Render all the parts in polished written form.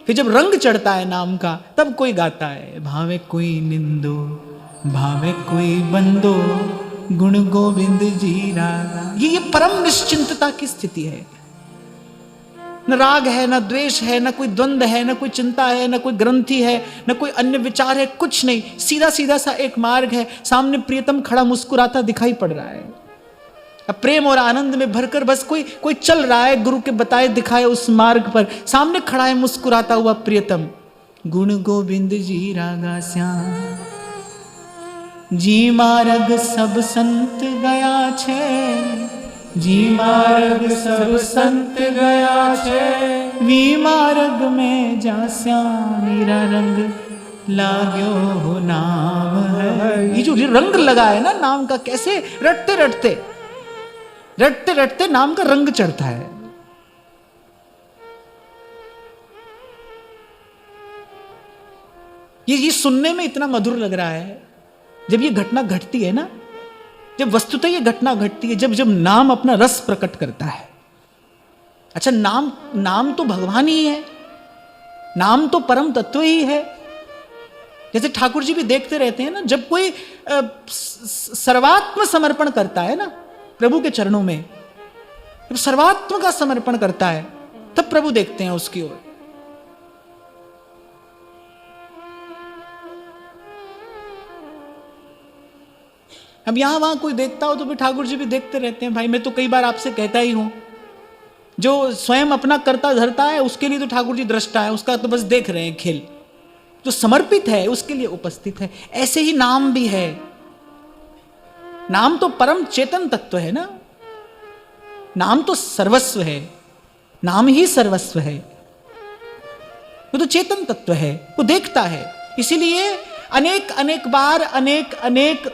फिर जब रंग चढ़ता है नाम का तब कोई गाता है, भावे कोई निंदो भावे कोई बंदो गुण गोविंद जी रागा। ये परम निश्चिंतता की स्थिति है। न राग है, न द्वेष है, न कोई द्वंद्व है, न कोई चिंता है, न कोई ग्रंथि है, न कोई अन्य विचार है, कुछ नहीं। सीधा सीधा सा एक मार्ग है, सामने प्रियतम खड़ा मुस्कुराता दिखाई पड़ रहा है। अब प्रेम और आनंद में भरकर बस कोई चल रहा है, गुरु के बताए दिखाए उस मार्ग पर, सामने खड़ा है मुस्कुराता हुआ प्रियतम। गुण गोविंद जी रागा श्याम जी मार्ग सब संत गया छे, जी मार्ग सब संत गया छे, वी मार्ग में जा श्याम मेरा रंग लाग्यो हो नाम है। ये जो रंग लगा है ना नाम का, कैसे रटते रटते रटते रटते नाम का रंग चढ़ता है। ये सुनने में इतना मधुर लग रहा है। जब ये घटना घटती है ना, जब वस्तुतः ये घटना घटती है, जब जब नाम अपना रस प्रकट करता है। अच्छा, नाम तो भगवान ही है, नाम तो परम तत्व ही है। जैसे ठाकुर जी भी देखते रहते हैं ना, जब कोई सर्वात्म समर्पण करता है ना प्रभु के चरणों में, जब सर्वात्म का समर्पण करता है तब प्रभु देखते हैं उसकी ओर। अब यहां वहां कोई देखता हो तो फिर ठाकुर जी भी देखते रहते हैं। भाई मैं तो कई बार आपसे कहता ही हूं, जो स्वयं अपना करता धरता है उसके लिए तो ठाकुर जी दृष्टा है, उसका तो बस देख रहे हैं खेल। जो समर्पित है उसके लिए उपस्थित है। ऐसे ही नाम भी है। नाम तो परम चेतन तत्व है ना, नाम तो सर्वस्व है, नाम ही सर्वस्व है। वो तो चेतन तत्व है, वो देखता है। इसीलिए अनेक अनेक बार अनेक अनेक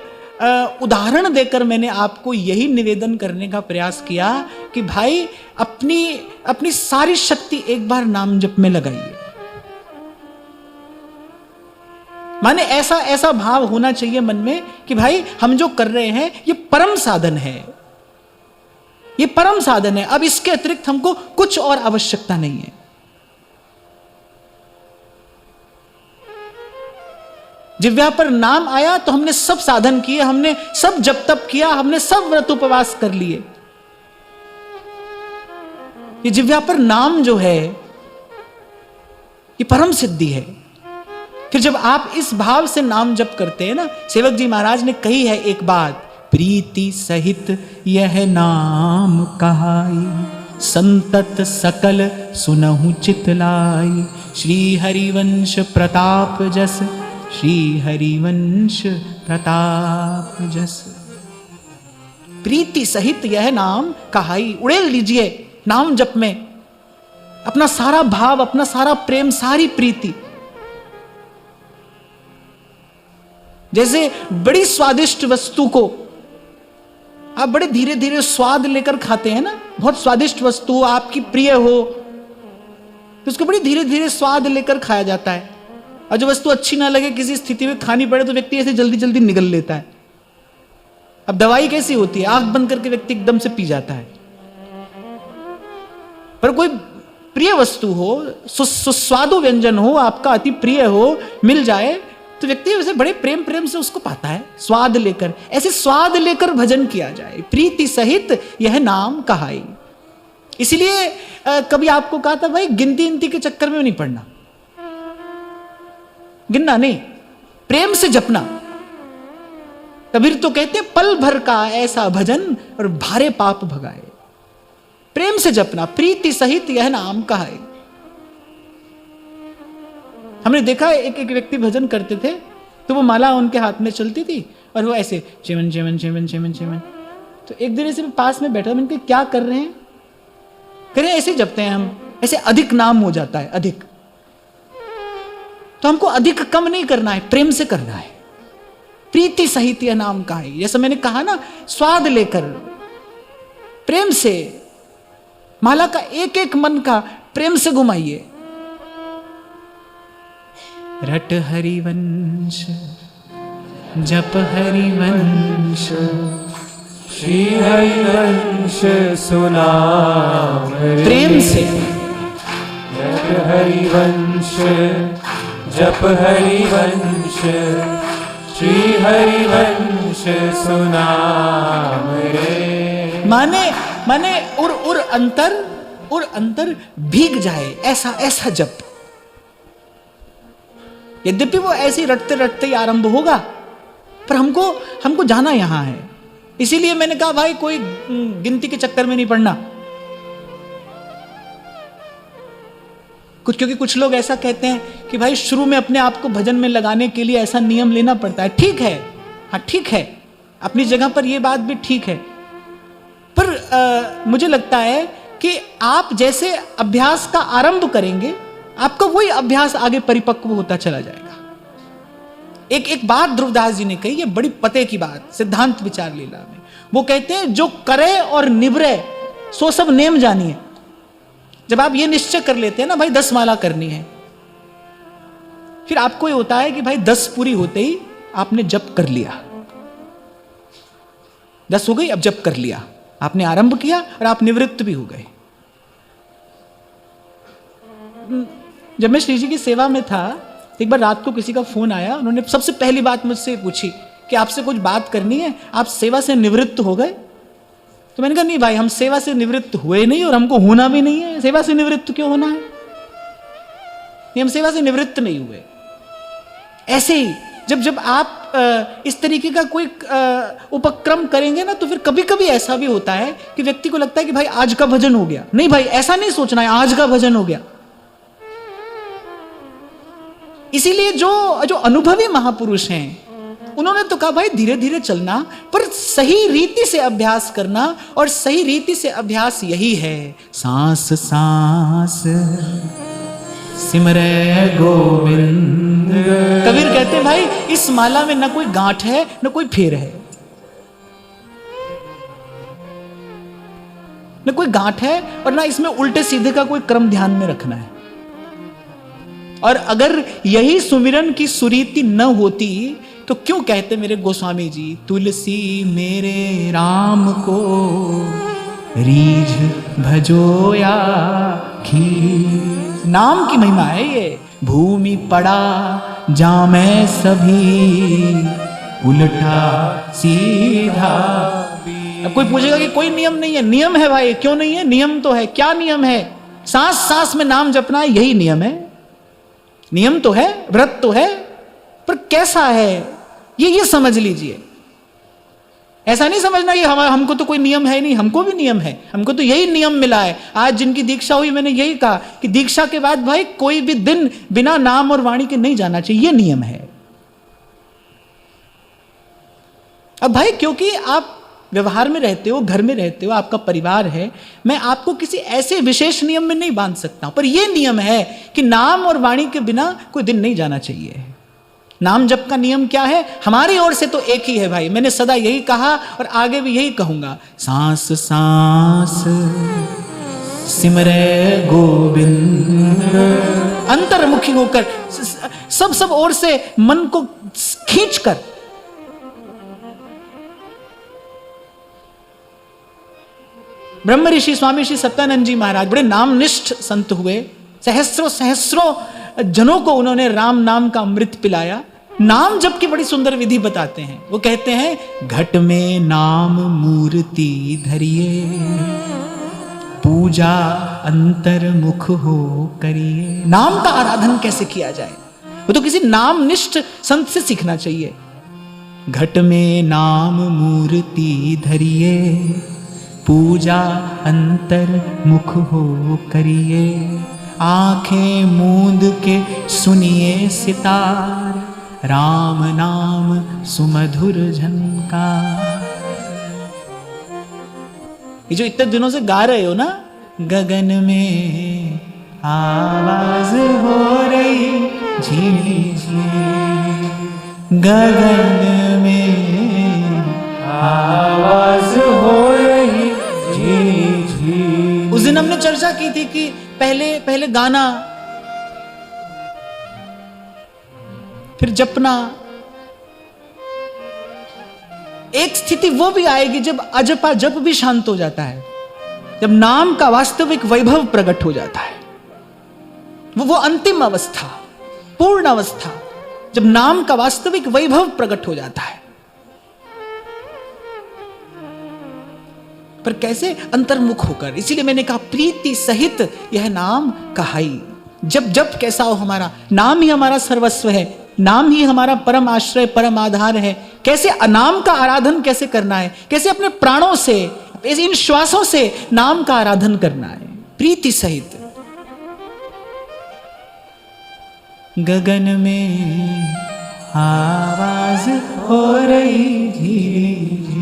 उदाहरण देकर मैंने आपको यही निवेदन करने का प्रयास किया कि भाई अपनी सारी शक्ति एक बार नाम जप में लगाइए। माने ऐसा भाव होना चाहिए मन में कि भाई हम जो कर रहे हैं ये परम साधन है, ये परम साधन है। अब इसके अतिरिक्त हमको कुछ और आवश्यकता नहीं है। जिह्वा पर नाम आया तो हमने सब साधन किए, हमने सब जप तप किया, हमने सब व्रत उपवास कर लिए। ये जिह्वा पर नाम जो है ये परम सिद्धि है। फिर जब आप इस भाव से नाम जप करते हैं ना, सेवक जी महाराज ने कही है एक बात, प्रीति सहित यह नाम कहाई, संतत सकल सुनहु चितलाई, श्री हरिवंश प्रताप जस, श्री हरिवंश प्रताप जस। प्रीति सहित यह नाम कहाई, उड़ेल लीजिए नाम जप में अपना सारा भाव, अपना सारा प्रेम, सारी प्रीति। जैसे बड़ी स्वादिष्ट वस्तु को आप बड़े धीरे धीरे स्वाद लेकर खाते हैं ना, बहुत स्वादिष्ट वस्तु आपकी प्रिय हो तो उसको बड़ी धीरे धीरे स्वाद लेकर खाया जाता है। और जो वस्तु अच्छी ना लगे, किसी स्थिति में खानी पड़े तो व्यक्ति ऐसे जल्दी जल्दी निगल लेता है। अब दवाई कैसी होती है, आंख बंद करके व्यक्ति एकदम से पी जाता है। पर कोई प्रिय वस्तु हो, सुस्वादु व्यंजन हो, आपका अति प्रिय हो, मिल जाए तो व्यक्ति उसे बड़े प्रेम से उसको पाता है, स्वाद लेकर। ऐसे स्वाद लेकर भजन किया जाए, प्रीति सहित यह नाम कहाई। इसलिए कभी आपको कहा था भाई गिनती के चक्कर में नहीं पड़ना, गिनना नहीं, प्रेम से जपना। कबीर तो कहते पल भर का ऐसा भजन और भारे पाप भगाए। प्रेम से जपना, प्रीति सहित यह नाम कहाई। हमने देखा एक व्यक्ति भजन करते थे तो वो माला उनके हाथ में चलती थी और वो ऐसे चिमन चिमन चिमन चिमन चिमन। तो एक दिन ऐसे पास में बैठा, मैंने कहा क्या कर रहे हैं? कह रहे ऐसे जपते हैं हम, ऐसे अधिक नाम हो जाता है, अधिक। तो हमको अधिक कम नहीं करना है, प्रेम से करना है। प्रीति सहित यह नाम कहाई, जैसा मैंने कहा ना, स्वाद लेकर प्रेम से माला का एक एक मन का प्रेम से घुमाइए। रट हरिवंश जप हरिवंश, श्री हरिवंश सुना प्रेम से। रट हरिवंश जप हरिवंश श्री हरिवंश सुनाम रे। माने उर अंतर भीग जाए, ऐसा जप। यद्यपि वो ऐसे रटते रटते ही आरंभ होगा, पर हमको जाना यहां है। इसीलिए मैंने कहा भाई कोई गिनती के चक्कर में नहीं पड़ना। क्योंकि कुछ लोग ऐसा कहते हैं कि भाई शुरू में अपने आप को भजन में लगाने के लिए ऐसा नियम लेना पड़ता है। ठीक है, हाँ ठीक है, अपनी जगह पर यह बात भी ठीक है। पर मुझे लगता है कि आप जैसे अभ्यास का आरंभ करेंगे, आपका वही अभ्यास आगे परिपक्व होता चला जाएगा। एक बात ध्रुवदास जी ने कही, ये बड़ी पते की बात, सिद्धांत विचार लीला में वो कहते हैं, जो करे और निवरे सो सब नेम जानिए। जब आप ये निश्चय कर लेते हैं ना भाई 10 माला करनी है, फिर आपको ये होता है कि भाई 10 पूरी होते ही आपने जप कर लिया। 10 हो गई, अब जप कर लिया, आपने आरंभ किया और आप निवृत्त भी हो गए। जब मैं श्री जी की सेवा में था, एक बार रात को किसी का फोन आया, उन्होंने सबसे पहली बात मुझसे पूछी कि आपसे कुछ बात करनी है, आप सेवा से निवृत्त हो गए? तो मैंने कहा नहीं भाई, हम सेवा से निवृत्त हुए नहीं और हमको होना भी नहीं है। सेवा से निवृत्त क्यों होना है? नहीं, हम सेवा से निवृत्त नहीं हुए। ऐसे ही जब आप इस तरीके का कोई उपक्रम करेंगे ना, तो फिर कभी कभी ऐसा भी होता है कि व्यक्ति को लगता है कि भाई आज का भजन हो गया। नहीं भाई, ऐसा नहीं सोचना है आज का भजन हो गया। इसीलिए जो अनुभवी महापुरुष हैं, उन्होंने तो कहा भाई धीरे धीरे चलना, पर सही रीति से अभ्यास करना, और सही रीति से अभ्यास यही है, सांस सांस सिमरे गोविंद। कबीर कहते हैं भाई इस माला में न कोई गांठ है न कोई फेर है, न कोई गांठ है और ना इसमें उल्टे सीधे का कोई क्रम ध्यान में रखना है। और अगर यही सुमिरन की सुरीति न होती तो क्यों कहते मेरे गोस्वामी जी, तुलसी मेरे राम को रीझ भजो या खीर। नाम की महिमा है ये। भूमि पड़ा जामे सभी, उल्टा सीधा। अब कोई पूछेगा कि कोई नियम नहीं है। नियम है भाई, क्यों नहीं है? नियम तो है। क्या नियम है? सांस सांस में नाम जपना है, यही नियम है। नियम तो है, व्रत तो है, पर कैसा है ये समझ लीजिए। ऐसा नहीं समझना कि हमको तो कोई नियम है नहीं, हमको भी नियम है, हमको तो यही नियम मिला है। आज जिनकी दीक्षा हुई, मैंने यही कहा कि दीक्षा के बाद भाई कोई भी दिन बिना नाम और वाणी के नहीं जाना चाहिए, ये नियम है। अब भाई क्योंकि आप व्यवहार में रहते हो, घर में रहते हो, आपका परिवार है, मैं आपको किसी ऐसे विशेष नियम में नहीं बांध सकता, पर यह नियम है कि नाम और वाणी के बिना कोई दिन नहीं जाना चाहिए। नाम जप का नियम क्या है? हमारी ओर से तो एक ही है भाई, मैंने सदा यही कहा और आगे भी यही कहूंगा, सांस सांस सिमरे गोविंद। अंतर्मुखी होकर सब ओर से मन को खींचकर, ब्रह्म ऋषि स्वामी श्री सत्यानंद जी महाराज बड़े नामनिष्ठ संत हुए। सहस्रों जनों को उन्होंने राम नाम का अमृत पिलाया। नाम जप की बड़ी सुंदर विधि बताते हैं। वो कहते हैं, घट में नाम मूर्ति धरिए, पूजा अंतर्मुख हो करिए। नाम का आराधन कैसे किया जाए, वो तो किसी नामनिष्ठ संत से सीखना चाहिए। घट में नाम मूर्ति धरिए, पूजा अंतर्मुख हो करिए। आंखें मूंद के सुनिए सितार, राम नाम सुमधुर झनकार। ये जो इतने दिनों से गा रहे हो ना, गगन में आवाज हो रही झीली झीली, गगन में आवाज हो रही झीली झीली। उस दिन हमने चर्चा की थी कि पहले गाना, फिर जपना। एक स्थिति वो भी आएगी जब अजपा जप भी शांत हो जाता है, जब नाम का वास्तविक वैभव प्रकट हो जाता है। वो अंतिम अवस्था, पूर्ण अवस्था, जब नाम का वास्तविक वैभव प्रकट हो जाता है। पर कैसे? अंतर्मुख होकर। इसीलिए मैंने कहा प्रीति सहित यह नाम कहाई। जब जब कैसा हो हमारा नाम ही हमारा सर्वस्व है, नाम ही हमारा परम आश्रय, परम आधार है। कैसे नाम का आराधन कैसे करना है, कैसे अपने प्राणों से, इन श्वासों से नाम का आराधन करना है प्रीति सहित। गगन में आवाज हो रही धीरे,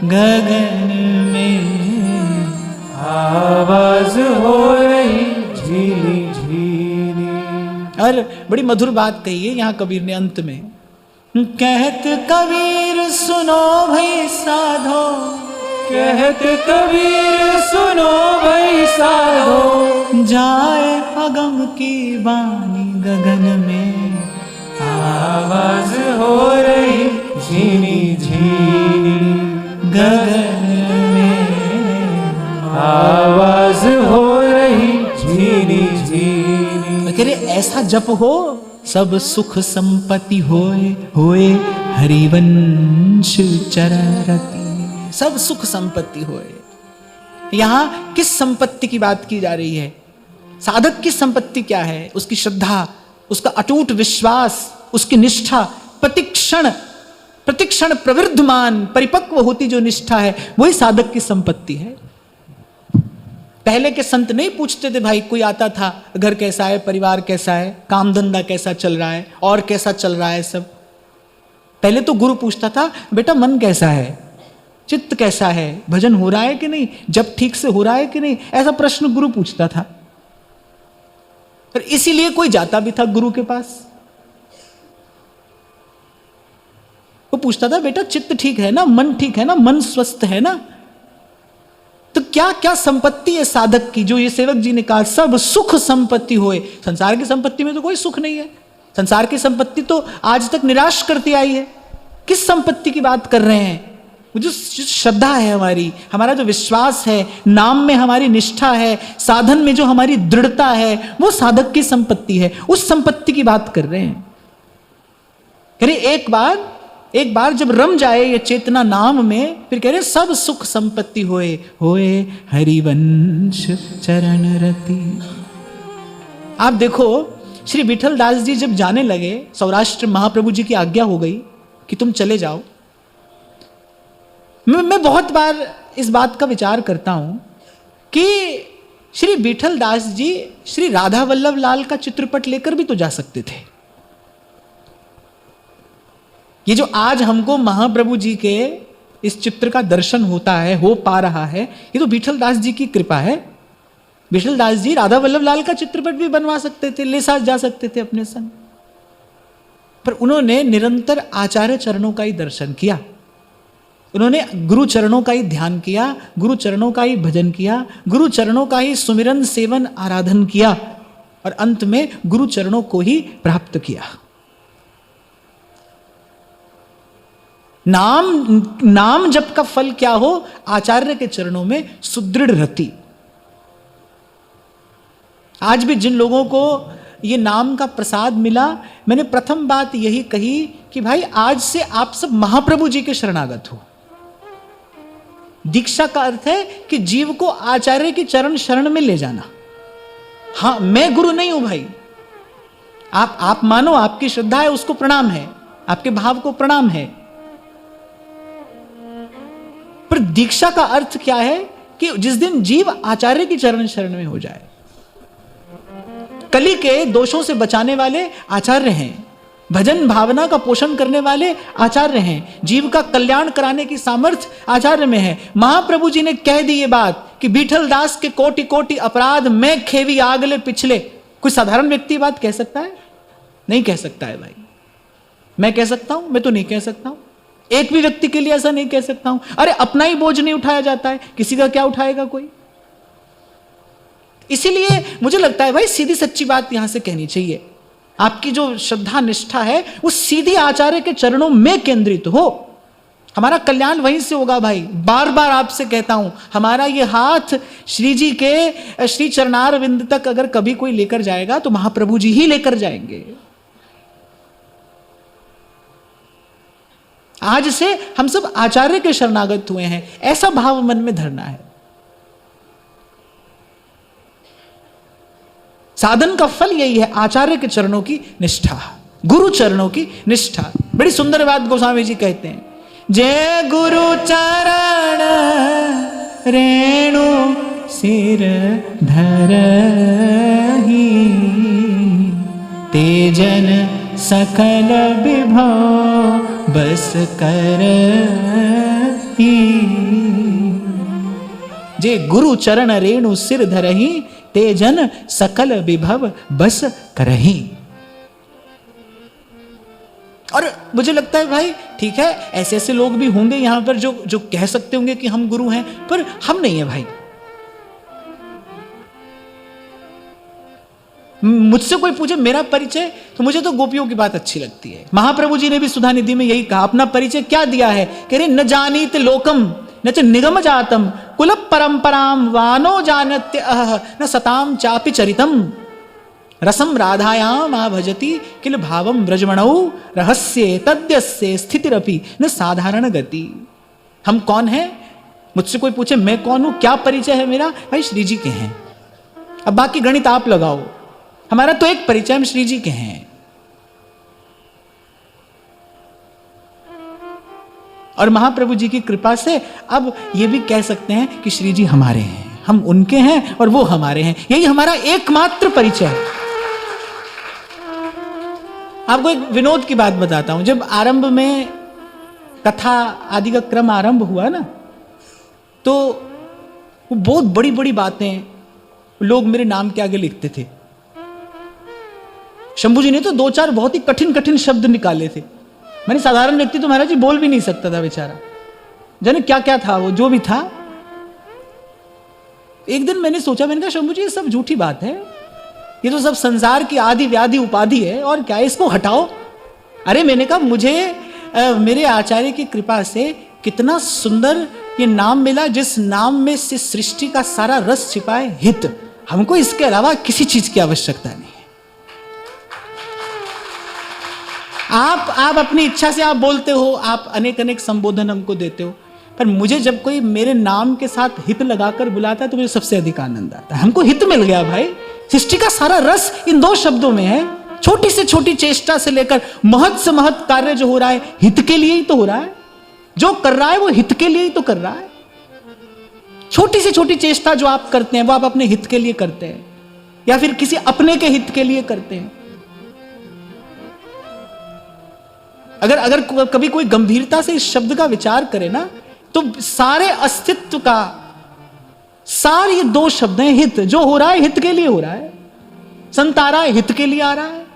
गगन में आवाज हो रही झीली झीली। और बड़ी मधुर बात कही है यहाँ कबीर ने अंत में, कहत कबीर सुनो भाई साधो, कहत कबीर सुनो भाई साधो, जाए अगम की बानी गगन में आवाज हो रही झीली झीली, गगन में आवाज हो रही झीली झीली। कह रहे ऐसा जप हो सब सुख संपत्ति होए, होए हरिवंश चररति, सब सुख संपत्ति होए। यहां किस संपत्ति की बात की जा रही है? साधक की संपत्ति क्या है? उसकी श्रद्धा, उसका अटूट विश्वास, उसकी निष्ठा, प्रतिक्षण प्रतिक्षण प्रवृद्धमान परिपक्व होती जो निष्ठा है, वही साधक की संपत्ति है। पहले के संत नहीं पूछते थे भाई, कोई आता था घर कैसा है, परिवार कैसा है, काम धंधा कैसा चल रहा है, और कैसा चल रहा है सब। पहले तो गुरु पूछता था बेटा मन कैसा है, चित्त कैसा है, भजन हो रहा है कि नहीं, जब ठीक से हो रहा है कि नहीं, ऐसा प्रश्न गुरु पूछता था। पर इसीलिए कोई जाता भी था गुरु के पास, वो पूछता था बेटा चित्त ठीक है ना, मन ठीक है ना, मन स्वस्थ है ना। तो क्या क्या संपत्ति है साधक की, जो ये सेवक जी ने कहा सब सुख संपत्ति होए। संसार की संपत्ति में तो कोई सुख नहीं है, संसार की संपत्ति तो आज तक निराश करती आई है। किस संपत्ति की बात कर रहे हैं? वो जो श्रद्धा है हमारी, हमारा जो विश्वास है, नाम में हमारी निष्ठा है, साधन में जो हमारी दृढ़ता है, वो साधक की संपत्ति है। उस संपत्ति की बात कर रहे हैं। कह रहे एक बार जब रम जाए ये चेतना नाम में, फिर कह रहे सब सुख संपत्ति होए, होए हरिवंश चरण रति। आप देखो श्री विठल दास जी जब जाने लगे, सौराष्ट्र महाप्रभु जी की आज्ञा हो गई कि तुम चले जाओ। मैं बहुत बार इस बात का विचार करता हूं कि श्री विठल दास जी श्री राधा वल्लभ लाल का चित्रपट लेकर भी तो जा सकते थे। ये जो आज हमको महाप्रभु जी के इस चित्र का दर्शन होता है, हो पा रहा है, ये तो विठल दास जी की कृपा है। विठल दास जी राधा वल्लभ लाल का चित्रपट भी बनवा सकते थे, ले साथ जा सकते थे अपने संग, पर उन्होंने निरंतर आचार्य चरणों का ही दर्शन किया। उन्होंने गुरु चरणों का ही ध्यान किया, गुरु चरणों का ही भजन किया, गुरु चरणों का ही सुमिरन सेवन आराधन किया, और अंत में गुरु चरणों को ही प्राप्त किया। नाम जप का फल क्या हो? आचार्य के चरणों में सुदृढ़ रति। आज भी जिन लोगों को ये नाम का प्रसाद मिला, मैंने प्रथम बात यही कही कि भाई आज से आप सब महाप्रभु जी के शरणागत हो। दीक्षा का अर्थ है कि जीव को आचार्य की चरण शरण में ले जाना। हां, मैं गुरु नहीं हूं भाई, आप मानो, आपकी श्रद्धा है उसको प्रणाम है, आपके भाव को प्रणाम है, पर दीक्षा का अर्थ क्या है कि जिस दिन जीव आचार्य की चरण शरण में हो जाए। कली के दोषों से बचाने वाले आचार्य हैं, भजन भावना का पोषण करने वाले आचार्य हैं, जीव का कल्याण कराने की सामर्थ्य आचार्य में है। महाप्रभु जी ने कह दी ये बात कि विठल दास के कोटि कोटि अपराध मैं खेवी आगले पिछले। कोई साधारण व्यक्ति बात कह सकता है? नहीं कह सकता है भाई। मैं कह सकता हूं? मैं तो नहीं कह सकता हूं। एक भी व्यक्ति के लिए ऐसा नहीं कह सकता हूं। अरे अपना ही बोझ नहीं उठाया जाता है, किसी का क्या उठाएगा कोई? इसीलिए मुझे लगता है भाई सीधी सच्ची बात यहां से कहनी चाहिए। आपकी जो श्रद्धा निष्ठा है वो सीधी आचार्य के चरणों में केंद्रित हो। हमारा कल्याण वहीं से होगा भाई। बार बार आपसे कहता हूं, हमारा ये हाथ श्री जी के श्री चरणार विंद तक अगर कभी कोई लेकर जाएगा तो महाप्रभु जी ही लेकर जाएंगे। आज से हम सब आचार्य के शरणागत हुए हैं, ऐसा भाव मन में धरना है। साधन का फल यही है, आचार्य के चरणों की निष्ठा, गुरु चरणों की निष्ठा। बड़ी सुंदर बात गोस्वामी जी कहते हैं, जय गुरु चरण रेणु सिर धरहि, तेजन सकल विभव बस करहि। जे गुरु चरण रेणु सिर धरहि, तेजन सकल विभव बस करहि। और मुझे लगता है भाई ठीक है, ऐसे ऐसे लोग भी होंगे यहां पर जो कह सकते होंगे कि हम गुरु हैं, पर हम नहीं है भाई। मुझसे कोई पूछे मेरा परिचय, तो मुझे तो गोपियों की बात अच्छी लगती है। महाप्रभु जी ने भी सुधा निधि में यही कहा, अपना परिचय क्या दिया है, कह रहे न जानीत लोकम न च निगम जातम कुल परंपराम वानो जानत्य न सताम चापि चरितम रसम राधायाम आ भजति किल भावम व्रजमणौ रहस्ये तद्यस्ये स्थितिरपि न साधारण गति। हम कौन हैं? मुझसे कोई पूछे मैं कौन हूं, क्या परिचय है मेरा, भाई श्री जी के हैं। अब बाकी गणित आप लगाओ, हमारा तो एक परिचय, हम श्री जी के हैं। और महाप्रभु जी की कृपा से अब ये भी कह सकते हैं कि श्री जी हमारे हैं, हम उनके हैं और वो हमारे हैं। यही हमारा एकमात्र परिचय है। आपको एक विनोद की बात बताता हूं। जब आरंभ में कथा आदि का क्रम आरंभ हुआ ना, तो वो बहुत बड़ी बड़ी बातें लोग मेरे नाम के आगे लिखते थे। शंभू जी ने तो 2-4 बहुत ही कठिन कठिन शब्द निकाले थे। मैंने साधारण व्यक्ति तो महाराज जी बोल भी नहीं सकता था बेचारा, जाने क्या क्या था वो, जो भी था। एक दिन मैंने सोचा, मैंने कहा शंभू जी ये सब झूठी बात है, ये तो सब संसार की आदि व्याधि उपाधि है, और क्या है, इसको हटाओ। अरे मैंने कहा मुझे मेरे आचार्य की कृपा से कितना सुंदर ये नाम मिला, जिस नाम में से सृष्टि का सारा रस छिपा है, हित। हमको इसके अलावा किसी चीज की आवश्यकता नहीं है। आप अपनी इच्छा से आप बोलते हो, आप अनेक अनेक संबोधन हमको देते हो, पर मुझे जब कोई मेरे नाम के साथ हित लगाकर बुलाता है तो मुझे सबसे अधिक आनंद आता है। हमको हित मिल गया भाई। सृष्टि का सारा रस इन 2 शब्दों में है। छोटी से छोटी चेष्टा से लेकर महत से महत कार्य जो हो रहा है, हित के लिए ही तो हो रहा है। जो कर रहा है वो हित के लिए ही तो कर रहा है। छोटी से छोटी चेष्टा जो आप करते हैं वो आप अपने हित के लिए करते हैं, या फिर किसी अपने के हित के लिए करते हैं। अगर कभी कोई गंभीरता से इस शब्द का विचार करे ना, तो सारे अस्तित्व का सारे ये 2 शब्द हैं, हित। जो हो रहा है हित के लिए हो रहा है। संत आ रहा है हित के लिए आ रहा है,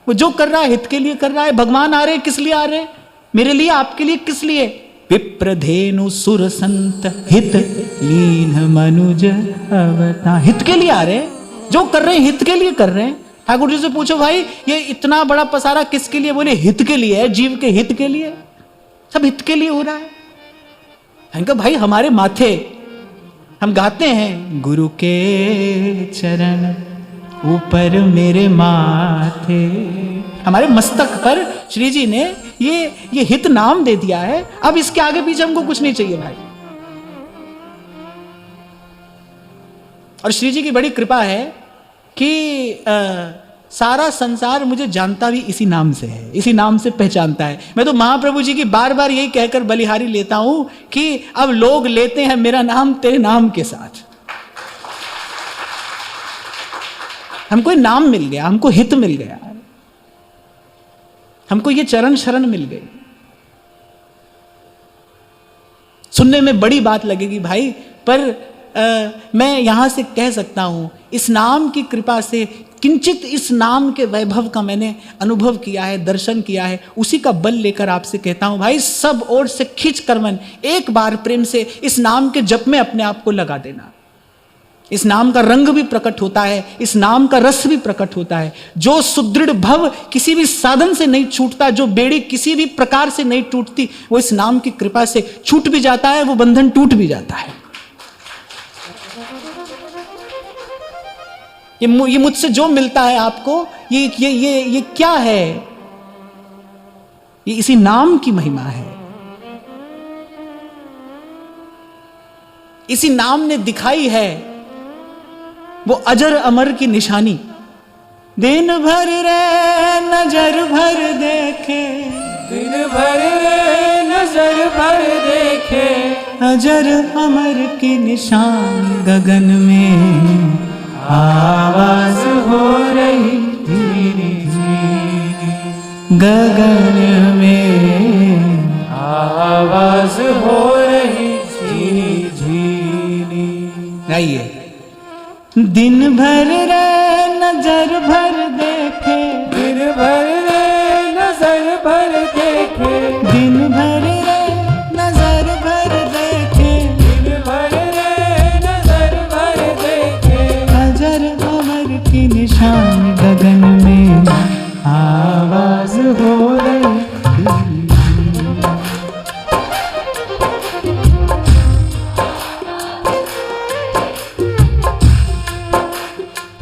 वो जो कर रहा है हित के लिए कर रहा है। भगवान आ रहे हैं किस लिए आ रहे हैं? मेरे लिए, आपके लिए, किस लिए? विप्रधेनु सुर संत हित लीन मनुज अवतार, हित के लिए आ रहे हैं। जो कर रहे हैं हित के लिए कर रहे हैं। ठाकुर जी से पूछो भाई ये इतना बड़ा पसारा किसके लिए? बोले हित के लिए है, जीव के हित के लिए। सब हित के लिए हो रहा है। इनका भाई हमारे माथे हम गाते हैं, गुरु के चरण ऊपर मेरे माथे, हमारे मस्तक पर श्री जी ने ये हित नाम दे दिया है। अब इसके आगे पीछे हमको कुछ नहीं चाहिए भाई। और श्री जी की बड़ी कृपा है कि सारा संसार मुझे जानता भी इसी नाम से है, इसी नाम से पहचानता है। मैं तो महाप्रभु जी की बार बार यही कहकर बलिहारी लेता हूं कि अब लोग लेते हैं मेरा नाम तेरे नाम के साथ। हमको नाम मिल गया, हमको हित मिल गया, हमको ये चरण शरण मिल गई। सुनने में बड़ी बात लगेगी भाई, पर मैं यहां से कह सकता हूं, इस नाम की कृपा से किंचित इस नाम के वैभव का मैंने अनुभव किया है, दर्शन किया है। उसी का बल लेकर आपसे कहता हूं भाई, सब ओर से खींच कर मन एक बार प्रेम से इस नाम के जप में अपने आप को लगा देना। इस नाम का रंग भी प्रकट होता है, इस नाम का रस भी प्रकट होता है। जो सुदृढ़ भव किसी भी साधन से नहीं छूटता, जो बेड़ी किसी भी प्रकार से नहीं टूटती, वो इस नाम की कृपा से छूट भी जाता है, वो बंधन टूट भी जाता है। ये मुझसे जो मिलता है आपको, ये क्या है? ये इसी नाम की महिमा है। इसी नाम ने दिखाई है वो अजर अमर की निशानी। दिन भर रे नजर भर देखे, दिन भर नजर भर देखे, अजर अमर की निशानी। गगन में आवाज हो रही धीरे धीरे, गगन में आवाज हो रही झीनी झीनी। आइए। दिन भर रे नजर भर देखे, दिन भर नजर भर देखे, दिन भर रे नजर भर देखे, दिन भर नजर भर देखे, अजर अमर की निशान। गगन में आवाज हो रही,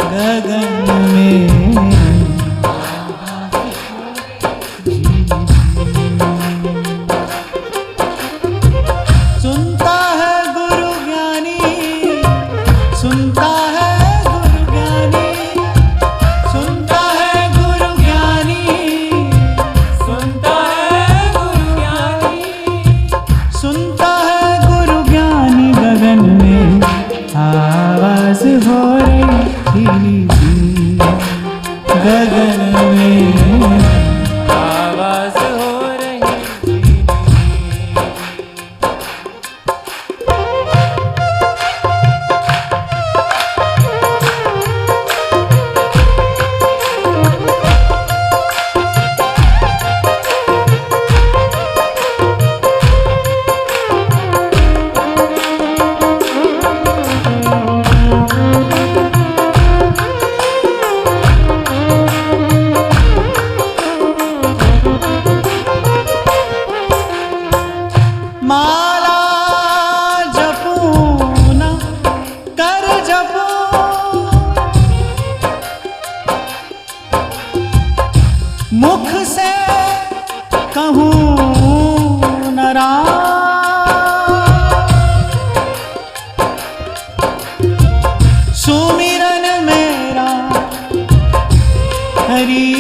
गगन में सुनता है गुरु ज्ञानी, सुनता है गुरु ज्ञानी, सुनता है गुरु ज्ञानी, सुनता है गुरु ज्ञानी, सुनता है गुरु ज्ञानी। गगन में आवाज हो रही धीमी धीमी, गगन में आवाज हो रही धीमी। माला जपूं न कर जपूं, मुख से कहूं न राम, सुमिरन मेरा हरि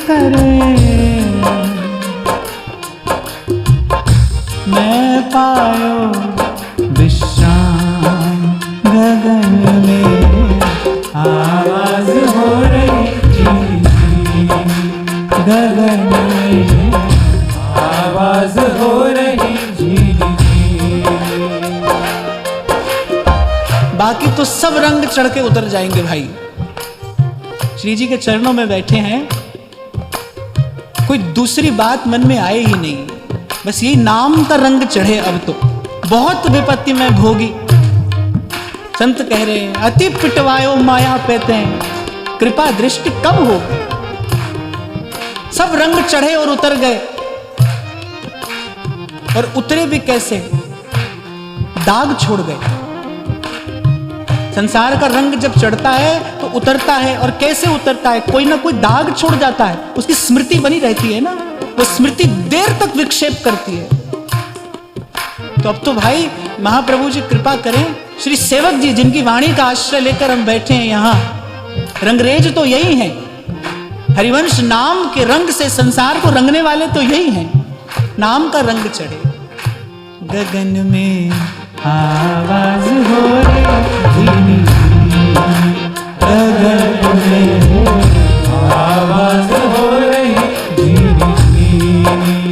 करे, मैं पायो विश्राम। गगन में आवाज हो रही धीमी धीमी, गगन में आवाज हो रही झीनी झीनी। बाकी तो सब रंग चढ़ के उतर जाएंगे भाई। श्री जी के चरणों में बैठे हैं, कोई दूसरी बात मन में आए ही नहीं, बस यही नाम का रंग चढ़े। अब तो बहुत विपत्ति में भोगी। संत कह रहे हैं, अति पिटवायो माया पेते, कृपा दृष्टि कब हो। सब रंग चढ़े और उतर गए, और उतरे भी कैसे? दाग छोड़ गए। संसार का रंग जब चढ़ता है तो उतरता है, और कैसे उतरता है? कोई ना कोई दाग छोड़ जाता है, उसकी स्मृति बनी रहती है ना, वो स्मृति देर तक विक्षेप करती है। तो अब तो भाई महाप्रभु जी कृपा करें, श्री सेवक जी जिनकी वाणी का आश्रय लेकर हम बैठे हैं यहाँ, रंगरेज तो यही हैं। हरिवंश नाम के रंग से संसार को रंगने वाले तो यही हैं। नाम का रंग चढ़े। गगन में आवाज हो रही, गगन में आवाज हो रही धीमी धीमी।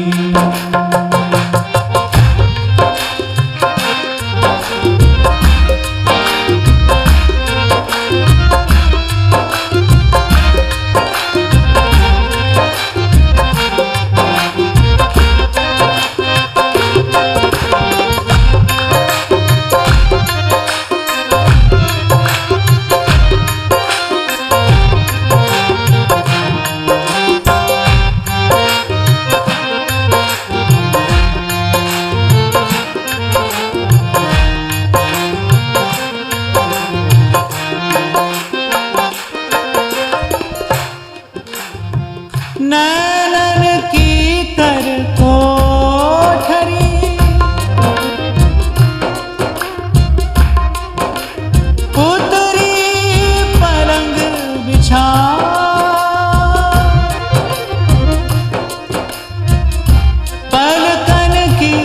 नैनन की कर कोठरी उतरी पलंग बिछा पलकन की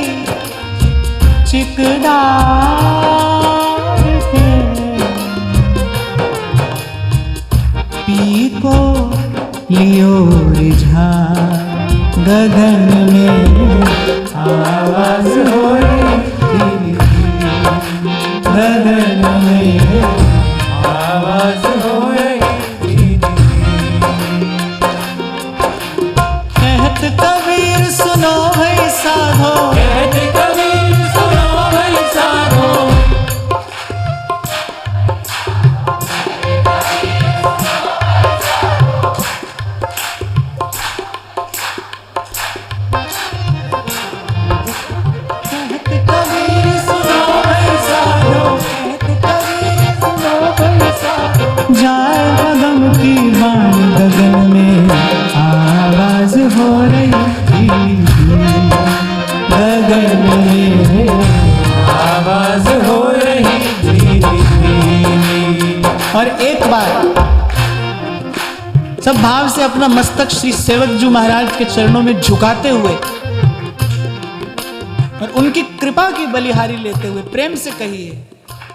चिकदार के पी को लियो रिझा गगन में आवाज हो रही गगन में आवाज हो रही कहत कबीर सुनो भाई साधो कहते कबीर सुनो भाई साधो कहत कबीर सुनो भाई साधो कहत कबीर सुनो भाई साधो जाए कदम की बाणी गगन में आवाज हो रही गगन में आवाज हो रही धीरे धीरे और एक बार सब भाव से अपना मस्तक श्री सेवक जी महाराज के चरणों में झुकाते हुए और उनकी कृपा की बलिहारी लेते हुए प्रेम से कहिए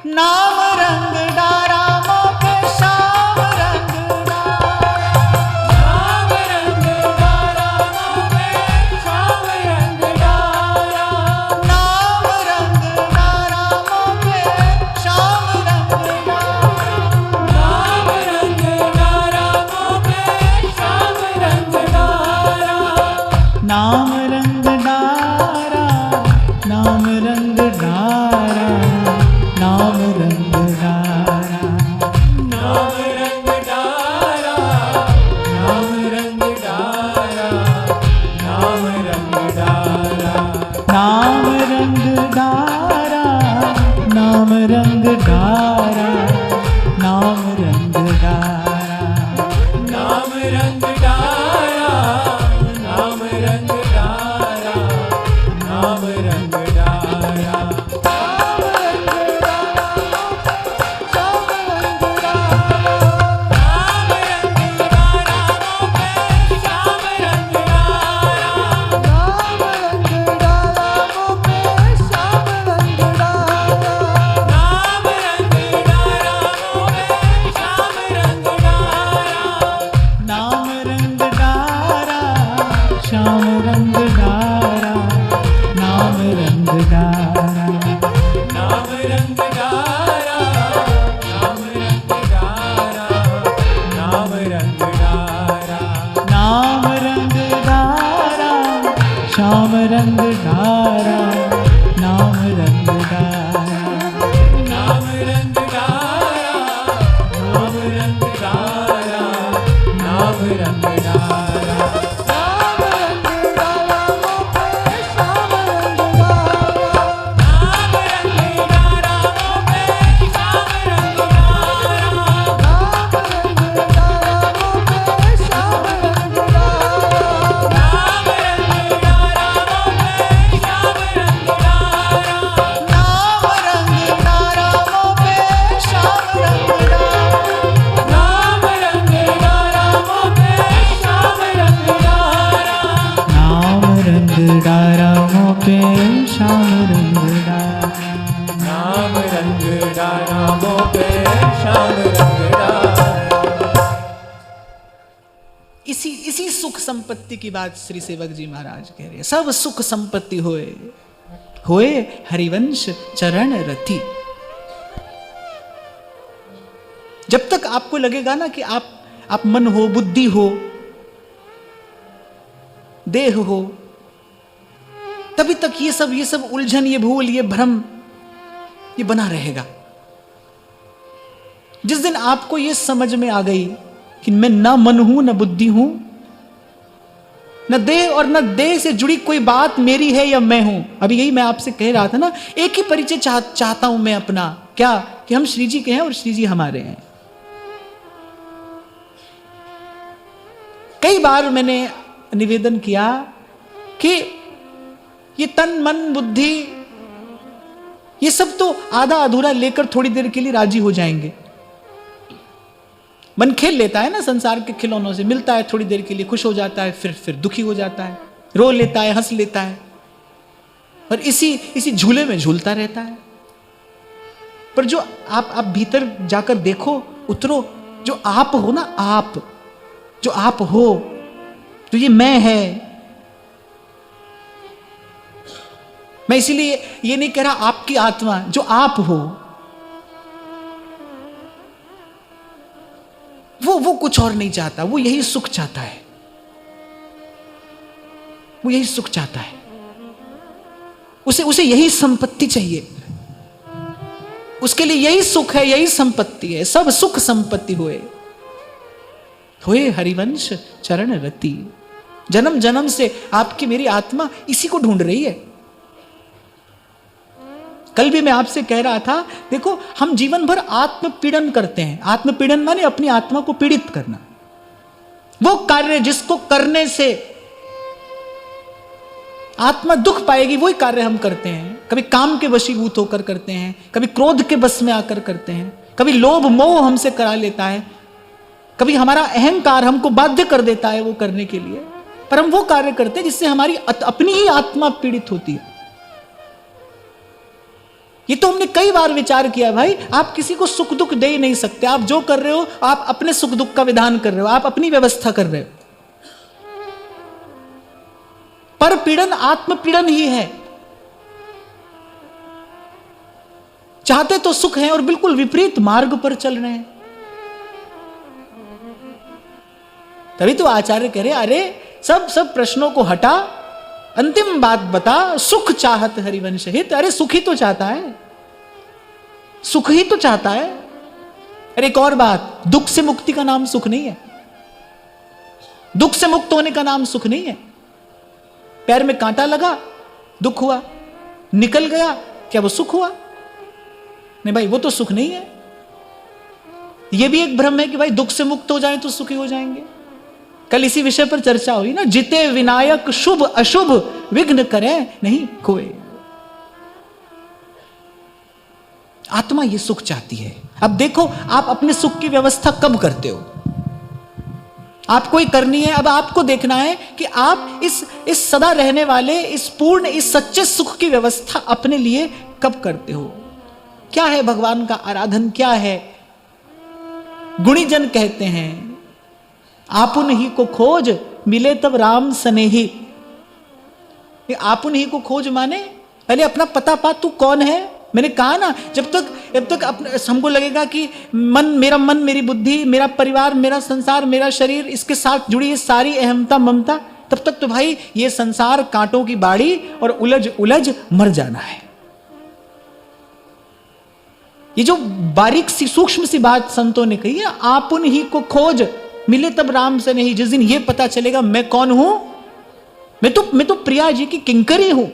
नाम रंग डारा मोके श्याम रंग श्याम रंग डारा मोहे श्याम रंग डारा नाम रंग डारा मोके श्याम रंग नाम रंग डारा मोहे श्याम रंग डारा नाम रंग डारा नाम रंग डारा नाम रंग डारा नाम रंग डारा नाम रंग डारा नाम रंग डारा नाम रंग डारा नाम रंग डारा नाम रंग डारा नाम रंग डारा नाम रंग डारा नाम रंग डारा नाम रंग डारा मोहे श्याम रंग डारा नाम रंग डारा मोहे श्याम रंग डारा नाम रंग डारा श्याम रंग डारा नाम रंग डारा नाम रंग डारा नाम रंग डारा नाम रंग डारा नाम रंग डारा श्याम रंग डारा नाम रंग डारा नाम रंग डारा नाम रंग डारा नाम रंग डारा नाम रंग डारा मोहे श्याम रंग डारा नाम रंग डारा मोहे श्याम रंग डारा नाम रंग डारा मोपे श्याम रंग डारा नाम रंग डारा मोहे श्याम रंग डारा नाम रंग डारा मोपे श्याम रंग डारा नाम रंग डारा मोहे श्याम रंग डारा इसी सुख संपत्ति की बात श्री सेवक जी महाराज कह रहे हैं। सब सुख संपत्ति होए होए हरिवंश चरण रति। जब तक आपको लगेगा ना कि आप मन हो, बुद्धि हो, देह हो, तभी तक ये सब उलझन, ये भूल, ये भ्रम, ये बना रहेगा। जिस दिन आपको ये समझ में आ गई कि मैं ना मन हूं, ना बुद्धि हूं, न देह और न देह से जुड़ी कोई बात मेरी है या मैं हूं। अभी यही मैं आपसे कह रहा था ना, एक ही परिचय चाहता हूं मैं अपना, क्या कि हम श्री जी के हैं और श्री जी हमारे हैं। कई बार मैंने निवेदन किया कि ये तन मन बुद्धि ये सब तो आधा अधूरा लेकर थोड़ी देर के लिए राजी हो जाएंगे। मन खेल लेता है ना संसार के खिलौनों से, मिलता है थोड़ी देर के लिए, खुश हो जाता है, फिर दुखी हो जाता है, रो लेता है, हंस लेता है, और इसी झूले में झूलता रहता है। पर जो आप भीतर जाकर देखो, उतरो, जो आप हो ना, आप जो आप हो, तो ये मैं है। मैं इसीलिए ये नहीं कह रहा आपकी आत्मा, जो आप हो वो कुछ और नहीं चाहता, वो यही सुख चाहता है, वो यही सुख चाहता है, उसे यही संपत्ति चाहिए, उसके लिए यही सुख है, यही संपत्ति है। सब सुख संपत्ति होए हरिवंश चरण रति। जन्म जन्म से आपकी मेरी आत्मा इसी को ढूंढ रही है। कल भी मैं आपसे कह रहा था, देखो हम जीवन भर आत्मपीड़न करते हैं। आत्मपीड़न माने अपनी आत्मा को पीड़ित करना। वो कार्य जिसको करने से आत्मा दुख पाएगी, वही कार्य हम करते हैं। कभी काम के वशीभूत होकर करते हैं, कभी क्रोध के बस में आकर करते हैं, कभी लोभ मोह हमसे करा लेता है, कभी हमारा अहंकार हमको बाध्य कर देता है वो करने के लिए। पर हम वो कार्य करते हैं जिससे हमारी अपनी ही आत्मा पीड़ित होती है। ये तो हमने कई बार विचार किया भाई, आप किसी को सुख दुख दे ही नहीं सकते। आप जो कर रहे हो, आप अपने सुख दुख का विधान कर रहे हो, आप अपनी व्यवस्था कर रहे हो। पर पीड़न आत्मपीड़न ही है। चाहते तो सुख है और बिल्कुल विपरीत मार्ग पर चल रहे हैं। तभी तो आचार्य कह रहे, अरे सब प्रश्नों को हटा, अंतिम बात बता, सुख चाहत हरिवंश हित। अरे सुख ही तो चाहता है, सुख ही तो चाहता है। अरे एक और बात, दुख से मुक्ति का नाम सुख नहीं है, दुख से मुक्त होने का नाम सुख नहीं है। पैर में कांटा लगा, दुख हुआ, निकल गया, क्या वो सुख हुआ? नहीं भाई, वो तो सुख नहीं है। ये भी एक भ्रम है कि भाई दुख से मुक्त हो जाए तो सुखी हो जाएंगे। कल इसी विषय पर चर्चा हुई ना, जिते विनायक शुभ अशुभ विघ्न करें नहीं कोई। आत्मा ये सुख चाहती है। अब देखो आप अपने सुख की व्यवस्था कब करते हो? आपको ही करनी है। अब आपको देखना है कि आप इस सदा रहने वाले, इस पूर्ण, इस सच्चे सुख की व्यवस्था अपने लिए कब करते हो। क्या है भगवान का आराधन, क्या है? गुणीजन कहते हैं, आपुन ही को खोज मिले तब राम सनेही। आपुन ही को खोज माने पहले अपना पता पा, तू कौन है। मैंने कहा ना, जब तक हमको लगेगा कि मेरा मन, मेरी बुद्धि, मेरा परिवार, मेरा संसार, मेरा शरीर, इसके साथ जुड़ी ये सारी अहमता ममता, तब तक तो भाई ये संसार कांटों की बाड़ी और उलझ उलझ मर जाना है। ये जो बारीक सी सूक्ष्म सी बात संतों ने कही है, आपुन ही को खोज मिले तब राम से नहीं। जिस दिन ये पता चलेगा मैं कौन हूं, मैं तो प्रिया जी की किंकरी हूं।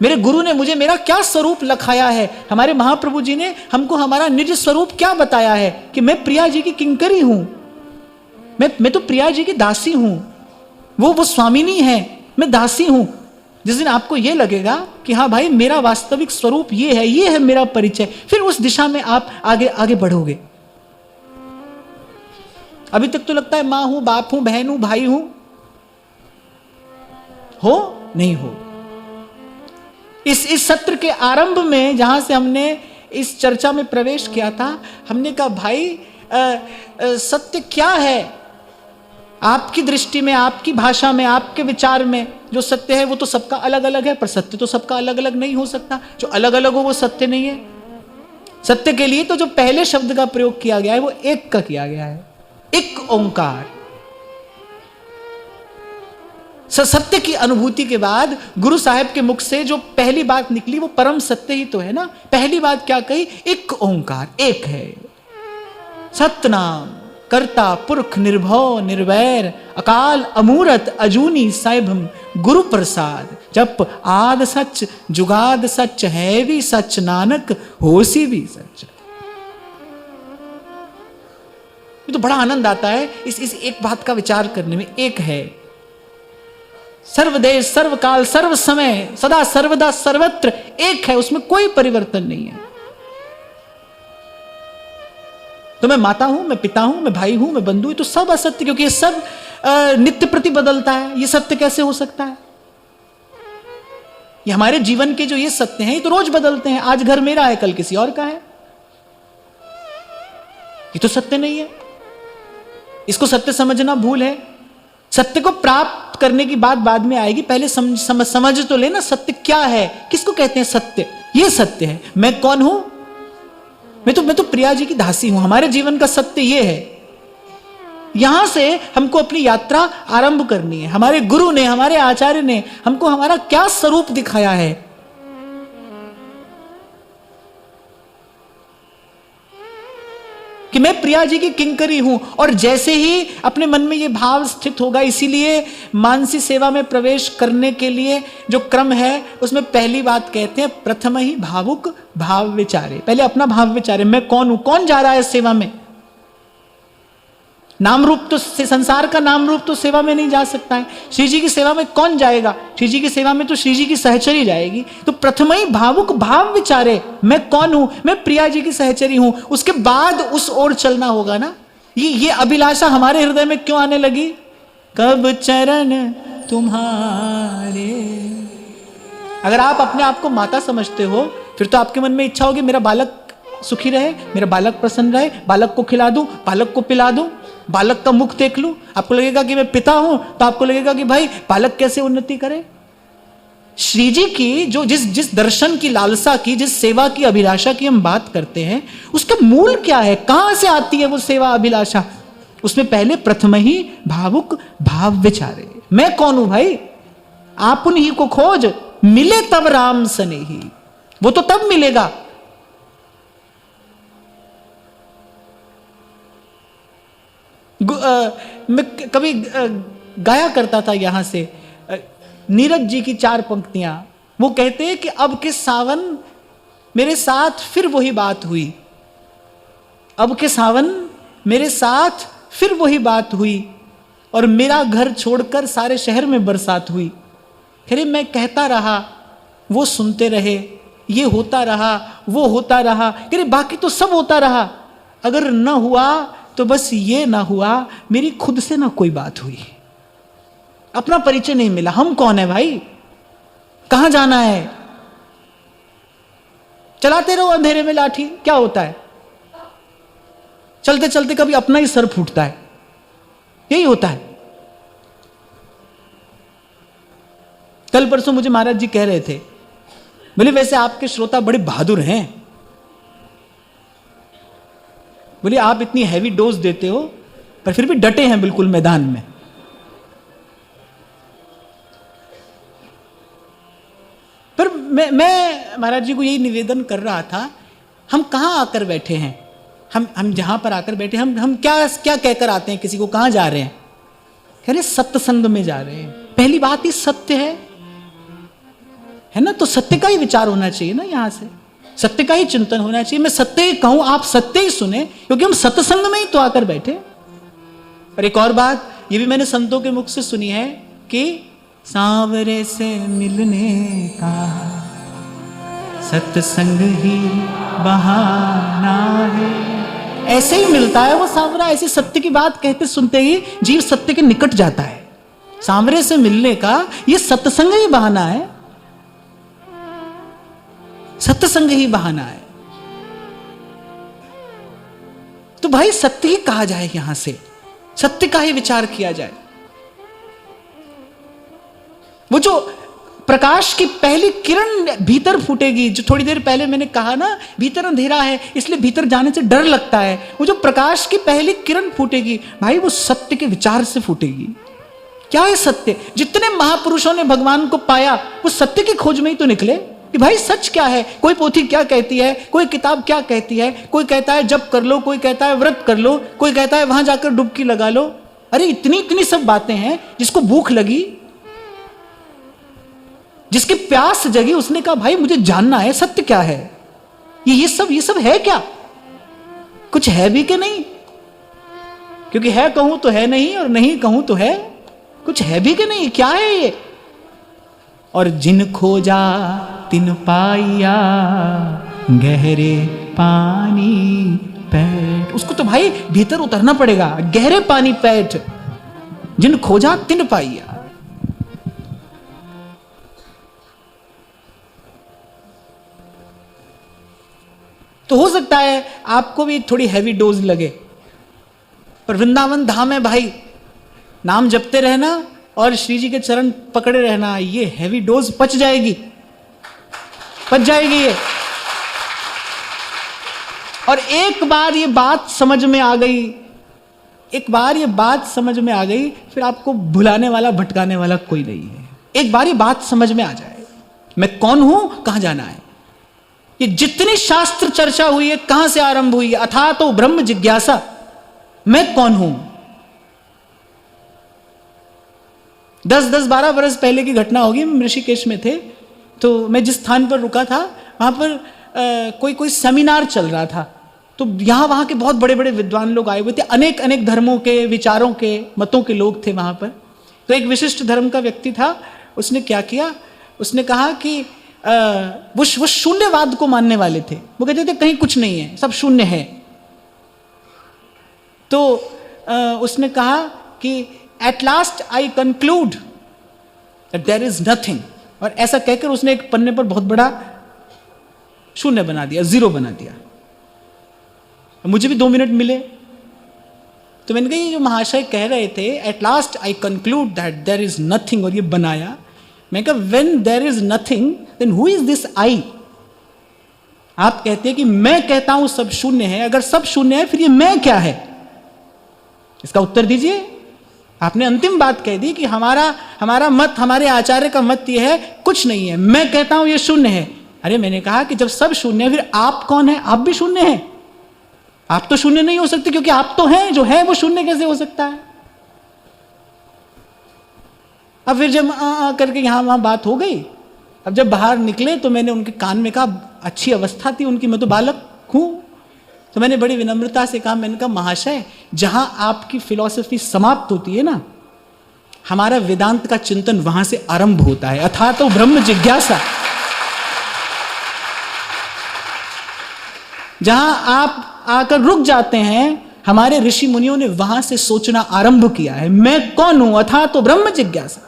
मेरे गुरु ने मुझे मेरा क्या स्वरूप लखाया है, हमारे महाप्रभु जी ने हमको हमारा निज स्वरूप क्या बताया है कि मैं प्रिया जी की किंकरी हूं, मैं तो प्रिया जी की दासी हूं, वो स्वामिनी है, मैं दासी हूं। जिस दिन आपको यह लगेगा कि हाँ भाई मेरा वास्तविक स्वरूप ये है मेरा परिचय, फिर उस दिशा में आप आगे आगे बढ़ोगे। अभी तक तो लगता है मां हूं, बाप हूं, बहन हूं, भाई हूं, हो नहीं हो। इस सत्र के आरंभ में जहां से हमने इस चर्चा में प्रवेश किया था, हमने कहा भाई सत्य क्या है आपकी दृष्टि में, आपकी भाषा में, आपके विचार में। जो सत्य है वो तो सबका अलग अलग है, पर सत्य तो सबका अलग अलग नहीं हो सकता। जो अलग अलग हो वो सत्य नहीं है। सत्य के लिए तो जो पहले शब्द का प्रयोग किया गया है वो एक का किया गया है, एक ओंकार। सत्य की अनुभूति के बाद गुरु साहब के मुख से जो पहली बात निकली वो परम सत्य ही तो है ना। पहली बात क्या कही? एक ओंकार, एक है। सतनाम कर्ता पुरख निर्भव निर्वैर अकाल अमूरत अजूनी साइभम गुरु प्रसाद। जप आद सच जुगाद सच है भी सच, नानक होसी भी सच। ये तो बड़ा आनंद आता है इस एक बात का विचार करने में। एक है, सर्वदेश सर्वकाल सर्व समय सदा सर्वदा सर्वत्र एक है, उसमें कोई परिवर्तन नहीं है। तो मैं माता हूं, मैं पिता हूं, मैं भाई हूं, मैं बंधु हूं, तो सब असत्य, क्योंकि ये सब नित्य प्रति बदलता है। ये सत्य कैसे हो सकता है? ये हमारे जीवन के जो ये सत्य हैं, ये तो रोज बदलते हैं। आज घर मेरा है, कल किसी और का है। ये तो सत्य नहीं है। इसको सत्य समझना भूल है। सत्य को प्राप्त करने की बात बाद में आएगी, पहले समझ तो लेना सत्य क्या है, किसको कहते हैं सत्य। ये सत्य है। मैं कौन हूं? मैं तो प्रिया जी की दासी हूं। हमारे जीवन का सत्य ये है। यहां से हमको अपनी यात्रा आरंभ करनी है। हमारे गुरु ने, हमारे आचार्य ने हमको हमारा क्या स्वरूप दिखाया है। कि मैं प्रिया जी की किंकरी हूं। और जैसे ही अपने मन में यह भाव स्थित होगा, इसीलिए मानसी सेवा में प्रवेश करने के लिए जो क्रम है उसमें पहली बात कहते हैं, प्रथम ही भावुक भाव विचारे। पहले अपना भाव विचारे, मैं कौन हूं, कौन जा रहा है सेवा में। नाम रूप तो संसार का नाम रूप तो सेवा में नहीं जा सकता है। श्री जी की सेवा में कौन जाएगा? श्री जी की सेवा में तो श्री जी की सहचरी जाएगी। तो प्रथम ही भावुक भाव विचारे, मैं कौन हूं, मैं प्रिया जी की सहचरी हूं। उसके बाद उस ओर चलना होगा ना। ये अभिलाषा हमारे हृदय में क्यों आने लगी? कब चरण तुम्हारे। अगर आप अपने आप को माता समझते हो, फिर तो आपके मन में इच्छा होगी मेरा बालक सुखी रहे, मेरा बालक प्रसन्न रहे, बालक को खिला दूं, बालक को पिला दूं, बालक का मुख देख लूं। आपको लगेगा कि मैं पिता हूं, तो आपको लगेगा कि भाई बालक कैसे उन्नति करे। श्री जी की जो जिस दर्शन की लालसा की, जिस सेवा की अभिलाषा की हम बात करते हैं, उसका मूल क्या है? कहां से आती है वो सेवा अभिलाषा? उसमें पहले प्रथम ही भावुक भाव विचारे। मैं कौन हूं भाई? आप उन्हीं को खोज, मिले तब राम सनेही। वो तो तब मिलेगा। मैं कभी गाया करता था यहां से नीरज जी की 4 पंक्तियां। वो कहते हैं कि अब के सावन मेरे साथ फिर वही बात हुई, अब के सावन मेरे साथ फिर वही बात हुई, और मेरा घर छोड़कर सारे शहर में बरसात हुई। फिर मैं कहता रहा, वो सुनते रहे, ये होता रहा, वो होता रहा, अरे बाकी तो सब होता रहा। अगर न हुआ तो बस ये ना हुआ, मेरी खुद से ना कोई बात हुई। अपना परिचय नहीं मिला। हम कौन है भाई? कहां जाना है? चलाते रहो अंधेरे में लाठी, क्या होता है? चलते चलते कभी अपना ही सर फूटता है। यही होता है। कल परसों मुझे महाराज जी कह रहे थे, बोले वैसे आपके श्रोता बड़े बहादुर हैं। बोले आप इतनी हैवी डोज देते हो पर फिर भी डटे हैं बिल्कुल मैदान में। पर मैं महाराज जी को यही निवेदन कर रहा था, हम कहां आकर बैठे हैं? हम जहां पर आकर बैठे, हम क्या कहकर आते हैं किसी को? कहां जा रहे हैं? कह रहे सत्संग में जा रहे हैं। पहली बात ही सत्य है ना। तो सत्य का ही विचार होना चाहिए ना। यहां से सत्य का ही चिंतन होना चाहिए। मैं सत्य ही कहूं, आप सत्य ही सुने, क्योंकि हम सत्संग में ही तो आकर बैठे। और एक और बात ये भी मैंने संतों के मुख से सुनी है कि सांवरे से मिलने का सत्संग ही बहाना है। ऐसे ही मिलता है वो सांवरा। ऐसे सत्य की बात कहते सुनते ही जीव सत्य के निकट जाता है। सांवरे से मिलने का ये सत्संग ही बहाना है। सत्संग ही बहाना है। तो भाई सत्य ही कहा जाए, यहां से सत्य का ही विचार किया जाए। वो जो प्रकाश की पहली किरण भीतर फूटेगी, जो थोड़ी देर पहले मैंने कहा ना, भीतर अंधेरा है इसलिए भीतर जाने से डर लगता है। वो जो प्रकाश की पहली किरण फूटेगी भाई, वो सत्य के विचार से फूटेगी। क्या है सत्य? जितने महापुरुषों ने भगवान को पाया वो सत्य की खोज में ही तो निकले कि भाई सच क्या है। कोई पोथी क्या कहती है, कोई किताब क्या कहती है, कोई कहता है जप कर लो, कोई कहता है व्रत कर लो, कोई कहता है वहां जाकर डुबकी लगा लो। अरे इतनी इतनी सब बातें हैं। जिसको भूख लगी, जिसकी प्यास जगी, उसने कहा भाई मुझे जानना है सत्य क्या है। ये सब है क्या? कुछ है भी कि नहीं? क्योंकि है कहूं तो है नहीं, और नहीं कहूं तो है कुछ है भी कि नहीं, क्या है ये। और जिन खोजा तिन पाइया, गहरे पानी पैठ। उसको तो भाई भीतर उतरना पड़ेगा, गहरे पानी पैठ। जिन खोजा तिन पाइया। तो हो सकता है आपको भी थोड़ी हैवी डोज लगे, पर वृंदावन धाम है भाई, नाम जपते रहना और श्री जी के चरण पकड़े रहना, ये हैवी डोज पच जाएगी, पच जाएगी ये। और एक बार ये बात समझ में आ गई, एक बार ये बात समझ में आ गई, फिर आपको भुलाने वाला भटकाने वाला कोई नहीं है। एक बार ये बात समझ में आ जाए, मैं कौन हूं, कहां जाना है। ये जितनी शास्त्र चर्चा हुई है कहां से आरंभ हुई है, अथा तो ब्रह्म जिज्ञासा, मैं कौन हूं। 10-12 वर्ष पहले की घटना होगी, हम ऋषिकेश में थे, तो मैं जिस स्थान पर रुका था वहां पर कोई सेमिनार चल रहा था। तो यहाँ वहाँ के बहुत बड़े बड़े विद्वान लोग आए हुए थे, अनेक अनेक धर्मों के, विचारों के, मतों के लोग थे वहाँ पर। तो एक विशिष्ट धर्म का व्यक्ति था, उसने क्या किया, उसने कहा कि वो शून्यवाद को मानने वाले थे। वो कहते थे कहीं कुछ नहीं है, सब शून्य है। तो उसने कहा कि at last I conclude that there is nothing, और ऐसा कहकर उसने एक पन्ने पर बहुत बड़ा शून्य बना दिया, जीरो बना दिया। मुझे भी 2 मिनट मिले, तो मैंने कहा ये जो महाशय कह रहे थे at last I conclude that there is nothing, और ये बनाया। मैं कहा when there is nothing then who is this I. आप कहते हैं कि मैं कहता हूं सब शून्य है, अगर सब शून्य है फिर ये मैं क्या है, इसका उत्तर दीजिए। आपने अंतिम बात कह दी कि हमारा मत, हमारे आचार्य का मत ये है कुछ नहीं है, मैं कहता हूं ये शून्य है। अरे मैंने कहा कि जब सब शून्य है फिर आप कौन है, आप भी शून्य है। आप तो शून्य नहीं हो सकते, क्योंकि आप तो हैं, जो है वो शून्य कैसे हो सकता है। अब फिर जब करके यहां वहां बात हो गई, अब जब बाहर निकले तो मैंने उनके कान में कहा, अच्छी अवस्था थी उनकी, मैं तो बालक हूं, तो मैंने बड़ी विनम्रता से कहा, मैंने कहा महाशय जहां आपकी फिलॉसफी समाप्त होती है ना, हमारा वेदांत का चिंतन वहां से आरंभ होता है, अथा तो ब्रह्म जिज्ञासा। जहां आप आकर रुक जाते हैं, हमारे ऋषि मुनियों ने वहां से सोचना आरंभ किया है, मैं कौन हूं, अथा तो ब्रह्म जिज्ञासा।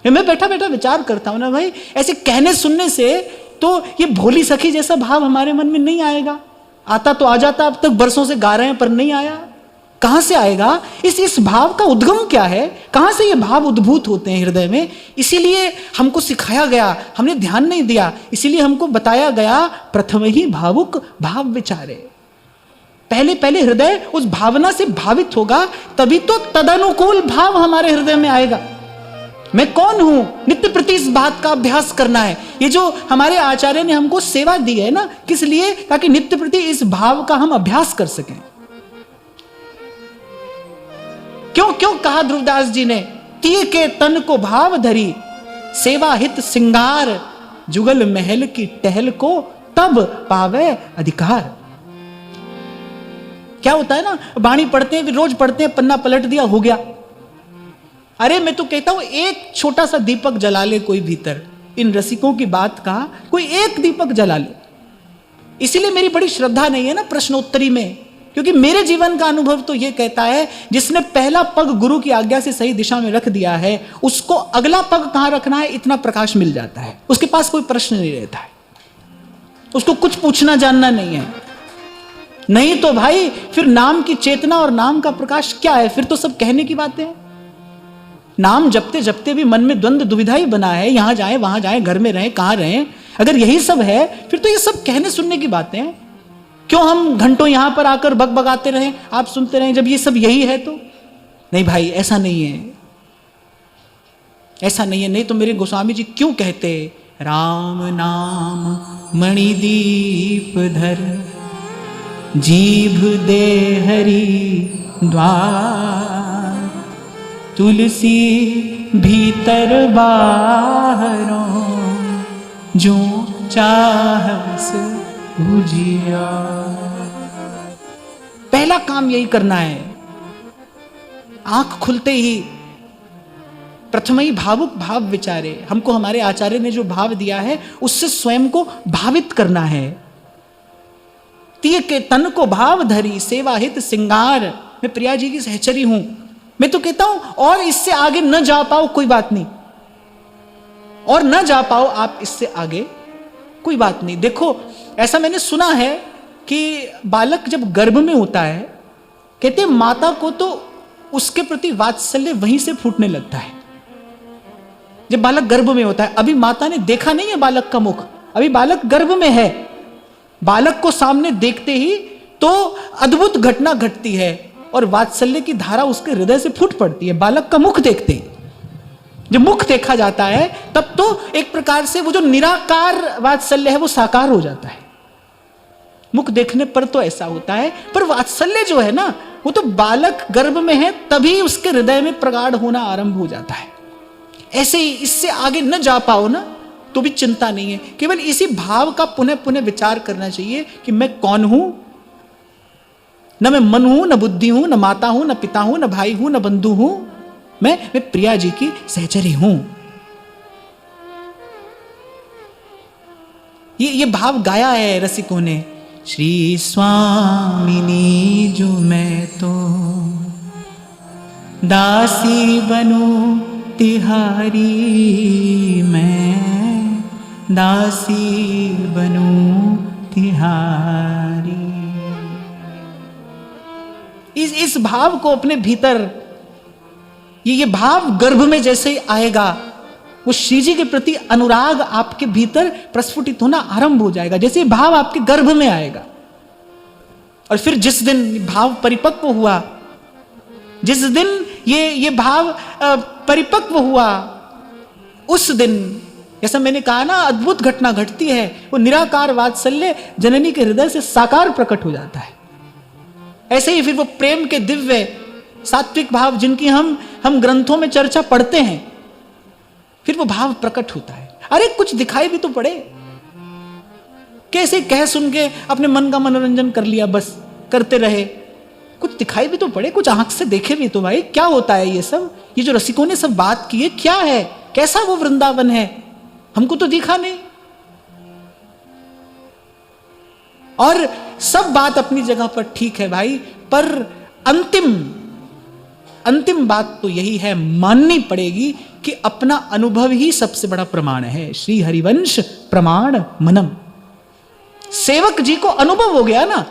मैं बैठा बैठा विचार करता हूं ना भाई, ऐसे कहने सुनने से तो ये भोली सखी जैसा भाव हमारे मन में नहीं आएगा। आता तो आ जाता, अब तक बरसों से गा रहे हैं पर नहीं आया, कहां से आएगा। इस भाव का उद्गम क्या है, कहां से ये भाव उद्भूत होते हैं हृदय में। इसीलिए हमको सिखाया गया, हमने ध्यान नहीं दिया, इसीलिए हमको बताया गया प्रथम ही भावुक भाव विचारे। पहले पहले हृदय उस भावना से भावित होगा, तभी तो तदनुकूल भाव हमारे हृदय में आएगा। मैं कौन हूं, नित्य प्रति इस बात का अभ्यास करना है। ये जो हमारे आचार्य ने हमको सेवा दी है ना, किस लिए, ताकि नित्य प्रति इस भाव का हम अभ्यास कर सकें। क्यों क्यों कहा ध्रुवदास जी ने, तिय के तन को भाव धरी, सेवा हित सिंगार, जुगल महल की टहल को तब पावे अधिकार। क्या होता है ना, बाणी पढ़ते हैं, रोज पढ़ते हैं, पन्ना पलट दिया, हो गया। अरे मैं तो कहता हूं एक छोटा सा दीपक जला ले कोई भीतर, इन रसिकों की बात का कोई एक दीपक जला ले। इसीलिए मेरी बड़ी श्रद्धा नहीं है ना प्रश्नोत्तरी में, क्योंकि मेरे जीवन का अनुभव तो यह कहता है, जिसने पहला पग गुरु की आज्ञा से सही दिशा में रख दिया है, उसको अगला पग कहां रखना है इतना प्रकाश मिल जाता है। उसके पास कोई प्रश्न नहीं रहता है, उसको कुछ पूछना जानना नहीं है। नहीं तो भाई फिर नाम की चेतना और नाम का प्रकाश क्या है, फिर तो सब कहने की बातें हैं। नाम जपते जपते भी मन में द्वंद्व दुविधा ही बना है, यहां जाएं वहां जाएं, घर में रहें कहां रहें। अगर यही सब है फिर तो ये सब कहने सुनने की बातें हैं। क्यों हम घंटों यहां पर आकर बकबकाते रहें, आप सुनते रहें, जब ये सब यही है तो। नहीं भाई ऐसा नहीं है, ऐसा नहीं है। नहीं तो मेरे गोस्वामी जी क्यों कहते, राम नाम मणिदीप धर, जीभ दे हरि द्वार, तुलसी भीतर बाहरों, जो चाहस बुझिया। पहला काम यही करना है, आंख खुलते ही प्रथम ही भावुक भाव विचारे, हमको हमारे आचार्य ने जो भाव दिया है उससे स्वयं को भावित करना है। तिय के तन को भाव धरी सेवा हित सिंगार, मैं प्रिया जी की सहचरी हूं, मैं तो कहता हूं और इससे आगे न जा पाओ कोई बात नहीं, और न जा पाओ आप इससे आगे कोई बात नहीं। देखो ऐसा मैंने सुना है कि बालक जब गर्भ में होता है, कहते हैं माता को तो उसके प्रति वात्सल्य वहीं से फूटने लगता है। जब बालक गर्भ में होता है, अभी माता ने देखा नहीं है बालक का मुख, अभी बालक गर्भ में है, बालक को सामने देखते ही तो अद्भुत घटना घटती है और वात्सल्य की धारा उसके हृदय से फूट पड़ती है बालक का मुख देखते ही। जब मुख देखा जाता है तब तो एक प्रकार से वो जो निराकार वात्सल्य है वो साकार हो जाता है। मुख देखने पर तो ऐसा होता है, पर वात्सल्य जो है ना वो तो बालक गर्भ में है तभी उसके हृदय में प्रगाढ़ होना आरंभ हो जाता है। ऐसे ही इससे आगे न जा पाओ ना तो भी चिंता नहीं है, केवल इसी भाव का पुनः पुनः विचार करना चाहिए कि मैं कौन हूं, न मैं मन हूं, न बुद्धि हूं, न माता हूं, न पिता हूं, न भाई हूं, न बंधु हूं, मैं प्रिया जी की सहचरी हूं। ये भाव गाया है रसिकों ने। श्री स्वामिनी जो मैं तो दासी बनूं तिहारी, मैं दासी बनूं तिहारी। इस भाव को अपने भीतर, ये भाव गर्भ में जैसे ही आएगा वो श्री जी के प्रति अनुराग आपके भीतर प्रस्फुटित होना आरंभ हो जाएगा। जैसे भाव आपके गर्भ में आएगा और फिर जिस दिन भाव परिपक्व हुआ, जिस दिन ये भाव परिपक्व हुआ, उस दिन जैसा मैंने कहा ना अद्भुत घटना घटती है, वो निराकार वात्सल्य जननी के हृदय से साकार प्रकट हो जाता है। ऐसे ही फिर वो प्रेम के दिव्य सात्विक भाव जिनकी हम ग्रंथों में चर्चा पढ़ते हैं, फिर वो भाव प्रकट होता है। अरे कुछ दिखाई भी तो पड़े, कैसे कह सुन के अपने मन का मनोरंजन कर लिया, बस करते रहे, कुछ दिखाई भी तो पड़े, कुछ आंख से देखे भी तो भाई क्या होता है ये सब, ये जो रसिकों ने सब बात की है क्या है, कैसा वो वृंदावन है, हमको तो दिखा नहीं। और सब बात अपनी जगह पर ठीक है भाई, पर अंतिम बात तो यही है, माननी पड़ेगी कि अपना अनुभव ही सबसे बड़ा प्रमाण है। श्री हरिवंश प्रमाण मनम, सेवक जी को अनुभव हो गया ना।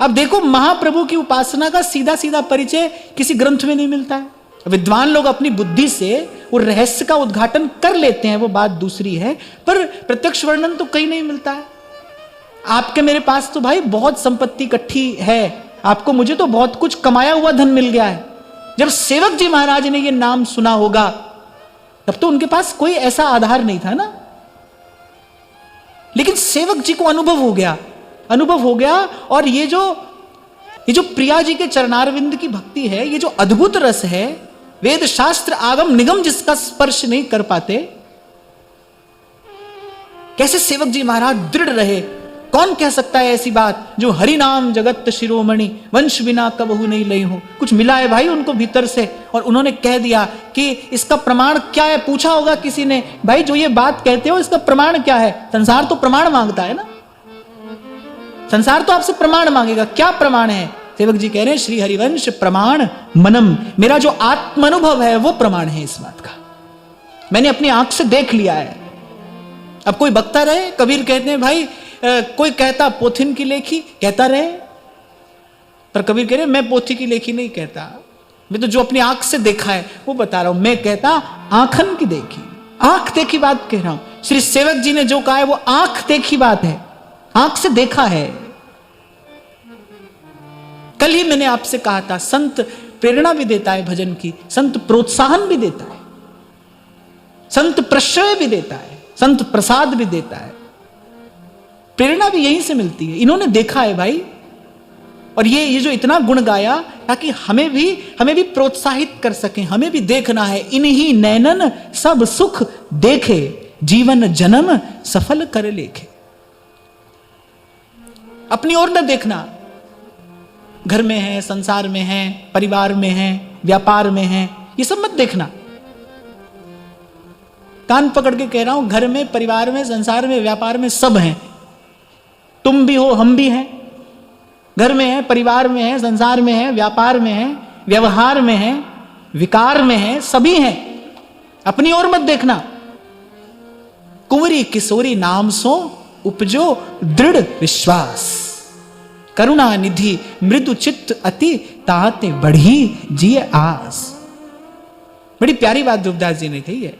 अब देखो महाप्रभु की उपासना का सीधा सीधा परिचय किसी ग्रंथ में नहीं मिलता है। विद्वान लोग अपनी बुद्धि से वो रहस्य का उद्घाटन कर लेते हैं, वो बात दूसरी है, पर प्रत्यक्ष वर्णन तो कहीं नहीं मिलता है। आपके मेरे पास तो भाई बहुत संपत्ति इकट्ठी है, आपको मुझे तो बहुत कुछ कमाया हुआ धन मिल गया है। जब सेवक जी महाराज ने ये नाम सुना होगा तब तो उनके पास कोई ऐसा आधार नहीं था ना, लेकिन सेवक जी को अनुभव हो गया। और ये जो प्रिया जी के चरणारविंद की भक्ति है, ये जो अद्भुत रस है, वेद शास्त्र आगम निगम जिसका स्पर्श नहीं कर पाते, कैसे सेवक जी महाराज दृढ़ रहे। कौन कह सकता है ऐसी बात, जो हरि नाम जगत शिरोमणि वंश बिना कबहू नहीं लई हो। कुछ मिला है भाई उनको भीतर से, और उन्होंने कह दिया कि इसका प्रमाण क्या है। पूछा होगा किसी ने, भाई जो ये बात कहते हो इसका प्रमाण क्या है। संसार तो प्रमाण मांगता है ना, संसार तो आपसे प्रमाण मांगेगा, क्या प्रमाण है। सेवक जी कह रहे हैं श्री हरिवंश प्रमाण मनम, मेरा जो आत्म अनुभव है वो प्रमाण है इस बात का, मैंने अपनी आंख से देख लिया है। अब कोई बकता रहे, कबीर कहते हैं भाई कोई कहता पोथिन की लेखी, कहता रहे, पर कबीर कह रहे मैं पोथी की लेखी नहीं कहता, मैं तो जो अपनी आंख से देखा है वो बता रहा हूं। मैं कहता आंखन की देखी, आंख देखी बात कह रहा हूं। श्री सेवक जी ने जो कहा है वो आंख देखी बात है, आंख से देखा है। कल ही मैंने आपसे कहा था, संत प्रेरणा भी देता है भजन की, संत प्रोत्साहन भी देता है, संत प्रश्रय भी देता है, संत प्रसाद भी देता है। प्रेरणा भी यहीं से मिलती है, इन्होंने देखा है भाई। और ये जो इतना गुण गाया ताकि हमें भी प्रोत्साहित कर सकें, हमें भी देखना है। इन्हीं नैनन सब सुख देखे, जीवन जन्म सफल कर लेखे। अपनी ओर न देखना, घर में है, संसार में है, परिवार में है, व्यापार में हैं, ये सब मत देखना। कान पकड़ के कह रहा हूं, घर में, परिवार में, संसार में, व्यापार में सब हैं। तुम भी हो, हम भी हैं। घर में है, परिवार में है, संसार में है, व्यापार में है, व्यवहार में है, विकार में है, सभी हैं। अपनी ओर मत देखना। कुंवरी किशोरी नाम सो उपजो दृढ़ विश्वास, करुणा निधि मृदु चित्त अति ताते बढ़ी जिए आस। बड़ी प्यारी बात ध्रुवदास जी ने कही है।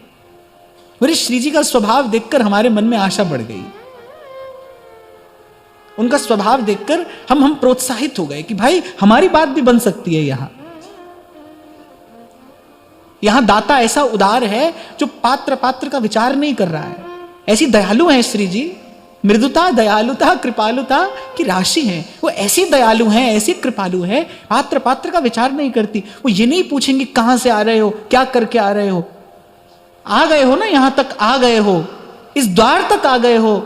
बोले श्री जी का स्वभाव देखकर हमारे मन में आशा बढ़ गई। उनका स्वभाव देखकर हम प्रोत्साहित हो गए कि भाई हमारी बात भी बन सकती है। यहां दाता ऐसा उदार है जो पात्र का विचार नहीं कर रहा है। ऐसी दयालु है श्री जी, मृदुता, दयालुता, कृपालुता की राशि है। वो ऐसी दयालु हैं, ऐसी कृपालु है, पात्र का विचार नहीं करती। वो ये नहीं पूछेंगे कहां से आ रहे हो, क्या करके आ रहे हो। आ गए हो ना, यहां तक आ गए हो, इस द्वार तक आ गए हो।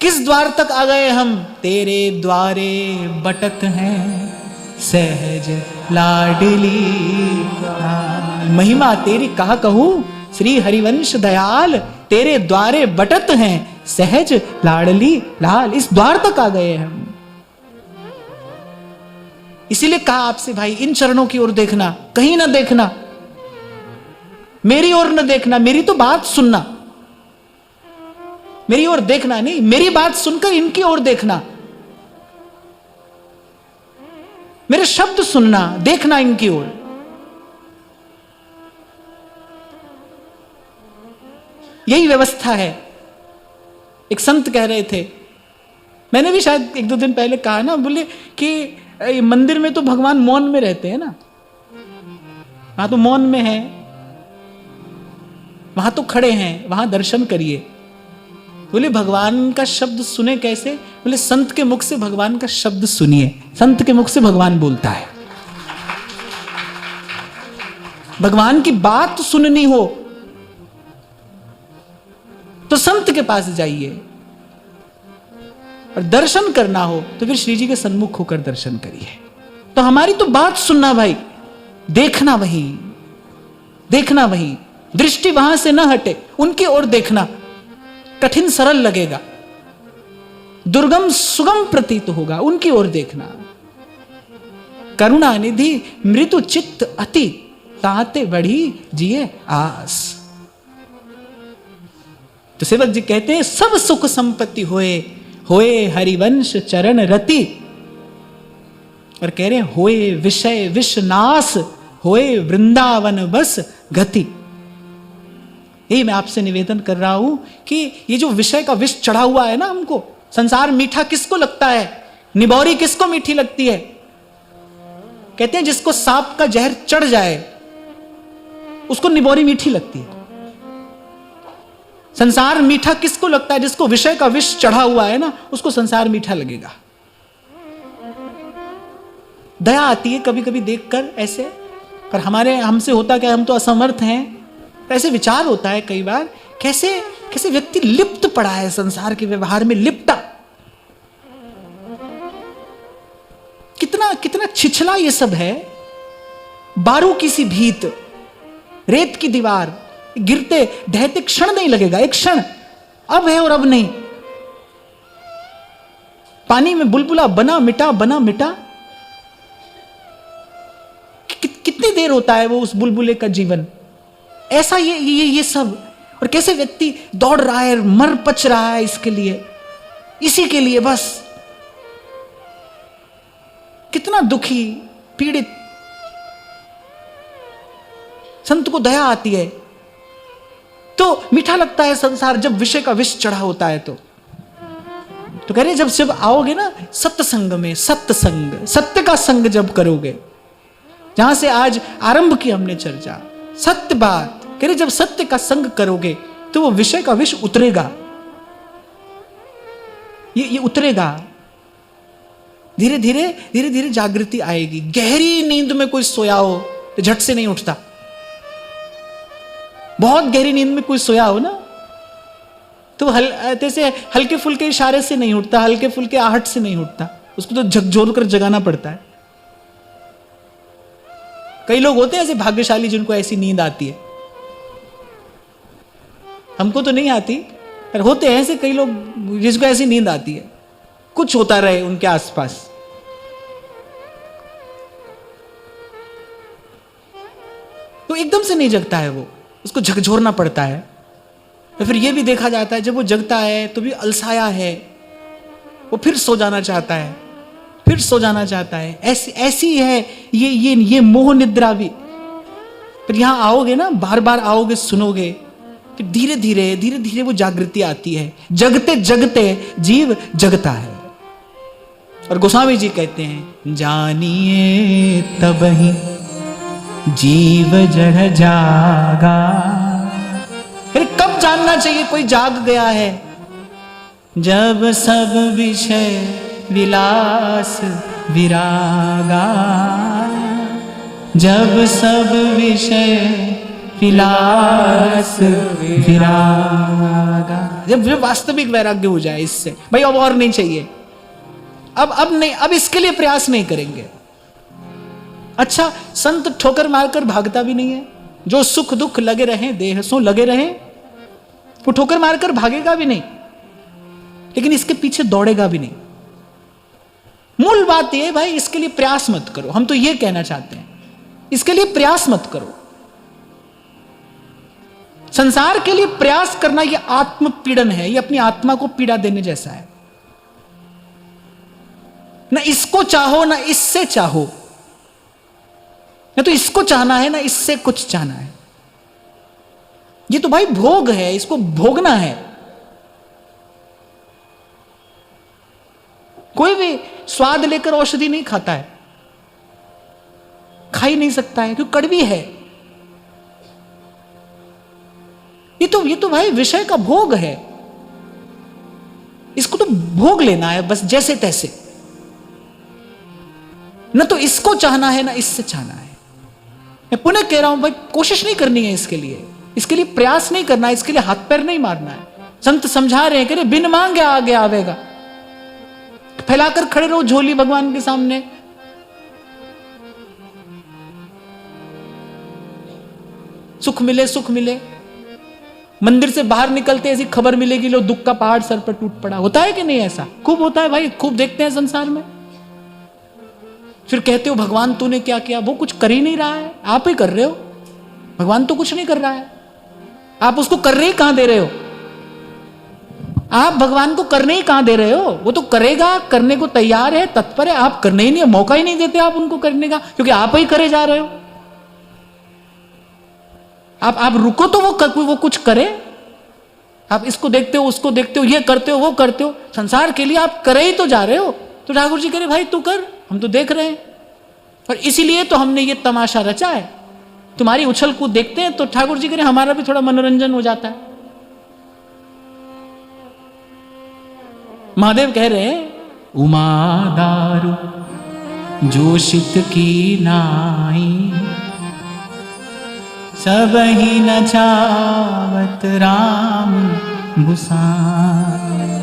किस द्वार तक आ गए हम? तेरे द्वारे बटत हैं सहज लाडली। महिमा तेरी कहा कहूं, श्री हरिवंश दयाल, तेरे द्वारे बटत हैं सहज लाडली लाल। इस द्वार तक आ गए हम। इसीलिए कहा आपसे भाई, इन चरणों की ओर देखना, कहीं ना देखना, मेरी ओर न देखना, मेरी तो बात सुनना। मेरी ओर देखना नहीं, मेरी बात सुनकर इनकी ओर देखना, मेरे शब्द सुनना, देखना इनकी ओर। यही व्यवस्था है। एक संत कह रहे थे, मैंने भी शायद 1-2 दिन पहले कहा ना, बोले कि मंदिर में तो भगवान मौन में रहते हैं ना, वहां तो मौन में है, वहां तो खड़े हैं, वहां दर्शन करिए। बोले भगवान का शब्द सुने कैसे? बोले संत के मुख से भगवान का शब्द सुनिए। संत के मुख से भगवान बोलता है। भगवान की बात सुननी हो तो संत के पास जाइए, और दर्शन करना हो तो फिर श्री जी के सन्मुख होकर दर्शन करिए। तो हमारी तो बात सुनना भाई, देखना वहीं, देखना वहीं, दृष्टि वहां से न हटे, उनकी ओर देखना। कठिन सरल लगेगा, दुर्गम सुगम प्रतीत होगा, उनकी ओर देखना। करुणा निधि मृदु चित्त अति ताते बढ़ी जिए आस। तो सेवक जी कहते हैं सब सुख संपत्ति होए होए हरिवंश चरण रति, और कह रहे हैं होए विषय विषनाश होए वृंदावन बस गति। यही मैं आपसे निवेदन कर रहा हूं कि ये जो विषय का विष चढ़ा हुआ है ना हमको, संसार मीठा किसको लगता है? निबौरी किसको मीठी लगती है? कहते हैं जिसको सांप का जहर चढ़ जाए उसको निबौरी मीठी लगती है। संसार मीठा किसको लगता है? जिसको विषय का विष चढ़ा हुआ है ना, उसको संसार मीठा लगेगा। दया आती है कभी कभी देखकर ऐसे, पर हमसे होता क्या, हम तो असमर्थ हैं। ऐसे विचार होता है कई बार, कैसे कैसे व्यक्ति लिप्त पड़ा है संसार के व्यवहार में, लिप्टा। कितना कितना छिछला ये सब है। बारू की सी भीत, रेत की दीवार, गिरते ढहते क्षण नहीं लगेगा, एक क्षण अब है और अब नहीं। पानी में बुलबुला बना मिटा, बना मिटा। कितनी देर होता है वो उस बुलबुले का जीवन। ऐसा ये सब, और कैसे व्यक्ति दौड़ रहा है, मर पच रहा है इसके लिए, इसी के लिए बस। कितना दुखी, पीड़ित। संत को दया आती है तो मीठा लगता है संसार, जब विषय का विष चढ़ा होता है तो कह रहे जब आओगे ना सत्संग में, सत्संग, सत्य का संग जब करोगे, जहां से आज आरंभ की हमने चर्चा, सत्य बात कह रहे, जब सत्य का संग करोगे तो वो विषय का विष उतरेगा। ये उतरेगा। धीरे धीरे धीरे धीरे जागृति आएगी। गहरी नींद में कोई सोया हो तो झट से नहीं उठता। बहुत गहरी नींद में कोई सोया हो ना तो जैसे हल्के फुल्के इशारे से नहीं उठता, हल्के फुल्के आहट से नहीं उठता, उसको तो झकझोर कर जगाना पड़ता है। कई लोग होते हैं ऐसे भाग्यशाली जिनको ऐसी नींद आती है, हमको तो नहीं आती, पर होते हैं ऐसे कई लोग जिसको ऐसी नींद आती है, कुछ होता रहे उनके आसपास। तो एकदम से नहीं जगता है वो, उसको झकझोरना पड़ता है। तो फिर ये भी देखा जाता है जब वो जगता है तो भी अलसाया है, वो फिर सो जाना चाहता है, फिर सो जाना चाहता है। ऐसी है ये मोह निद्रा भी। फिर यहां आओगे ना, बार बार आओगे, सुनोगे, फिर धीरे धीरे वो जागृति आती है। जगते जगते जीव जगता है। और गोस्वामी जी कहते हैं, जानिए तब ही जीव जड़ जागा। फिर कब जानना चाहिए कोई जाग गया है? जब सब विषय विलास विरागा, जब सब विषय विलास विरागा, जब वास्तविक वैराग्य हो जाए इससे, भाई अब और नहीं चाहिए, अब नहीं, अब इसके लिए प्रयास नहीं करेंगे। अच्छा, संत ठोकर मारकर भागता भी नहीं है। जो सुख दुख लगे रहे देह सो लगे रहे, वो ठोकर मारकर भागेगा भी नहीं, लेकिन इसके पीछे दौड़ेगा भी नहीं। मूल बात यह भाई, इसके लिए प्रयास मत करो। हम तो यह कहना चाहते हैं, इसके लिए प्रयास मत करो। संसार के लिए प्रयास करना यह आत्मपीड़न है, यह अपनी आत्मा को पीड़ा देने जैसा है। ना इसको चाहो ना इससे चाहो, ना तो इसको चाहना है ना इससे कुछ चाहना है। ये तो भाई भोग है, इसको भोगना है। कोई भी स्वाद लेकर औषधि नहीं खाता है, खा ही नहीं सकता है क्योंकि कड़वी है। ये तो भाई विषय का भोग है, इसको तो भोग लेना है बस जैसे तैसे। न तो इसको चाहना है ना इससे चाहना है। मैं पुनः कह रहा हूं भाई, कोशिश नहीं करनी है इसके लिए प्रयास नहीं करना है, इसके लिए हाथ पैर नहीं मारना है। संत समझा रहे हैं कि बिन मांगे आगे आवेगा। फैलाकर खड़े रहो झोली भगवान के सामने, सुख मिले सुख मिले। मंदिर से बाहर निकलते ऐसी खबर मिलेगी, लो दुख का पहाड़ सर पर टूट पड़ा। होता है कि नहीं? ऐसा खूब होता है भाई, खूब देखते हैं संसार में। फिर कहते हो भगवान तूने क्या किया? वो कुछ कर ही नहीं रहा है, आप ही कर रहे हो। भगवान तो कुछ नहीं कर रहा है, आप उसको करने ही कहां दे रहे हो? आप भगवान को करने ही कहां दे रहे हो? वो तो करेगा, करने को तैयार है, तत्पर है। आप करने ही नहीं, मौका ही नहीं देते आप उनको करने का, क्योंकि आप ही करे जा रहे हो। आप रुको तो वो कुछ करे। आप इसको देखते हो, उसको देखते हो, ये करते हो, वो करते हो। संसार के लिए आप करे ही तो जा रहे हो। तो ठाकुर जी कह रहे भाई तू कर, हम तो देख रहे हैं। और इसीलिए तो हमने ये तमाशा रचा है। तुम्हारी उछल कूद देखते हैं तो ठाकुर जी कह रहे हमारा भी थोड़ा मनोरंजन हो जाता है। महादेव कह रहे हैं, उमा दारू जोशित की नाई, सब ही न चावत राम गुसाई।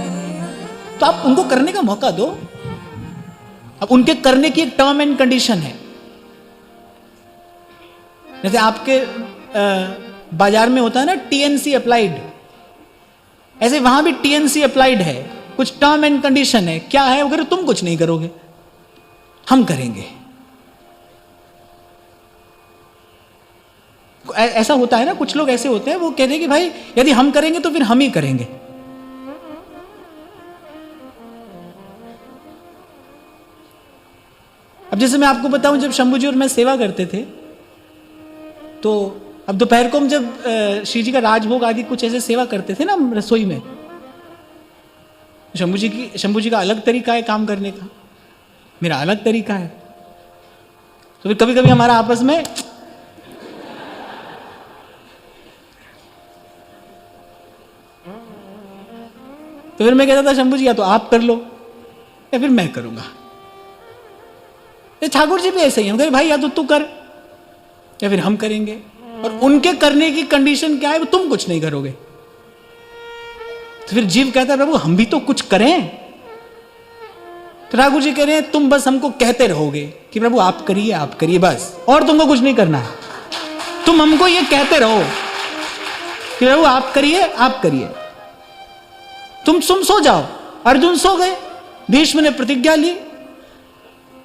तो आप उनको करने का मौका दो। अब उनके करने की एक टर्म एंड कंडीशन है। जैसे आपके बाजार में होता है ना टीएनसी अप्लाइड, ऐसे वहां भी टीएनसी अप्लाइड है। कुछ टर्म एंड कंडीशन है। क्या है? अगर तुम कुछ नहीं करोगे, हम करेंगे। ऐसा होता है ना, कुछ लोग ऐसे होते हैं, वो कहते हैं कि भाई यदि हम करेंगे तो फिर हम ही करेंगे। अब जैसे मैं आपको बताऊं, जब शंभू जी और मैं सेवा करते थे, तो अब दोपहर को हम जब श्री जी का राजभोग आदि कुछ ऐसे सेवा करते थे ना रसोई में, शंभू जी का अलग तरीका है काम करने का, मेरा अलग तरीका है। तो फिर कभी कभी हमारा आपस में तो फिर मैं कहता था शंभू जी या तो आप कर लो या फिर मैं करूंगा। ठाकुर जी भी ऐसे ही हैं, भाई या तो तू कर या फिर हम करेंगे। और उनके करने की कंडीशन क्या है? वो तुम कुछ नहीं करोगे। तो फिर जीव कहता है प्रभु हम भी तो कुछ करें। तो ठाकुर जी कह रहे हैं तुम बस हमको कहते रहोगे कि प्रभु आप करिए बस, और तुमको कुछ नहीं करना है। तुम हमको ये कहते रहो कि प्रभु आप करिए। तुम सो जाओ। अर्जुन सो गए। भीष्म ने प्रतिज्ञा ली,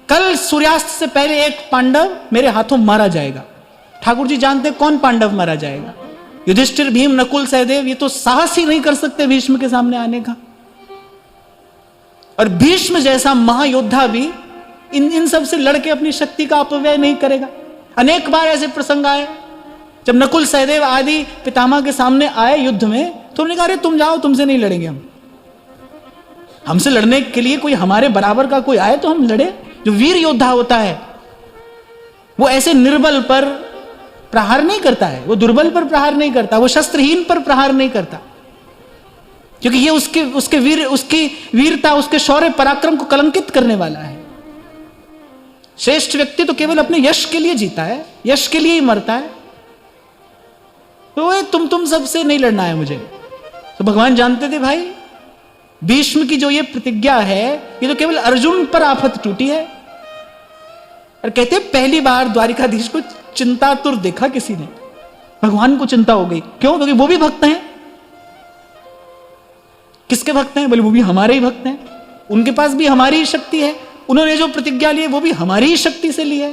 कल सूर्यास्त से पहले एक पांडव मेरे हाथों मारा जाएगा। ठाकुर जी जानते कौन पांडव मारा जाएगा। युधिष्ठिर, भीम, नकुल, सहदेव, ये तो साहस ही नहीं कर सकते भीष्म के सामने आने का। और भीष्म जैसा महायोद्धा भी इन सब से लड़के अपनी शक्ति का अपव्यय नहीं करेगा। अनेक बार ऐसे प्रसंग आए जब नकुल, सहदेव आदि पितामह के सामने आए युद्ध में, तो उन्होंने कहा अरे तुम जाओ, तुमसे नहीं लड़ेंगे हमसे लड़ने के लिए कोई हमारे बराबर का कोई आए तो हम लड़े। जो वीर योद्धा होता है वो ऐसे निर्बल पर प्रहार नहीं करता है, वो दुर्बल पर प्रहार नहीं करता, वो शस्त्रहीन पर प्रहार नहीं करता, क्योंकि ये उसकी वीरता, उसके शौर्य पराक्रम को कलंकित करने वाला है। श्रेष्ठ व्यक्ति तो केवल अपने यश के लिए जीता है, यश के लिए ही मरता है। तो तुम सबसे नहीं लड़ना है मुझे। तो भगवान जानते थे भाई भीष्म की जो ये प्रतिज्ञा है ये तो केवल अर्जुन पर आफत टूटी है। और कहते पहली बार द्वारिकाधीश को चिंतातुर देखा किसी ने। भगवान को चिंता हो गई। क्यों? क्योंकि वो भी भक्त हैं। किसके भक्त हैं? बोले वो भी हमारे ही भक्त हैं, उनके पास भी हमारी ही शक्ति है, उन्होंने जो प्रतिज्ञा ली है वो भी हमारी ही शक्ति से ली है।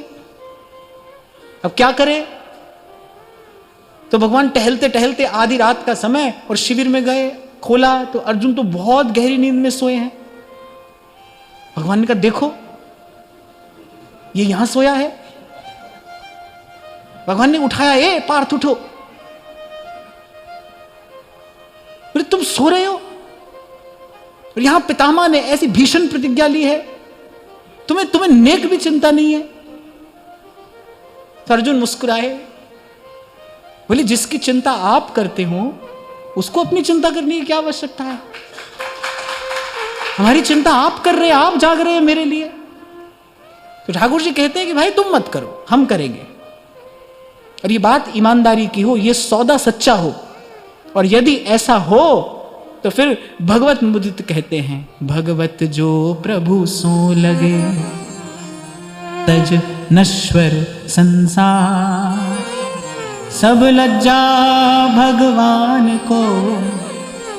अब क्या करें? तो भगवान टहलते टहलते आधी रात का समय और शिविर में गए, खोला तो अर्जुन तो बहुत गहरी नींद में सोए हैं। भगवान ने कहा देखो ये यहां सोया है। भगवान ने उठाया, ए पार्थ उठो। बोले तुम सो रहे हो और यहां पितामह ने ऐसी भीषण प्रतिज्ञा ली है, तुम्हें नेक भी चिंता नहीं है। तो अर्जुन मुस्कुराए, बोले जिसकी चिंता आप करते हो उसको अपनी चिंता करने की क्या आवश्यकता है? हमारी चिंता आप कर रहे हैं, आप जाग रहे हैं मेरे लिए। तो ठाकुर जी कहते हैं कि भाई तुम मत करो, हम करेंगे। और ये बात ईमानदारी की हो, ये सौदा सच्चा हो, और यदि ऐसा हो तो फिर भगवत मुदित कहते हैं, भगवत जो प्रभु सो लगे तज नश्वर संसार, सब लज्जा भगवान को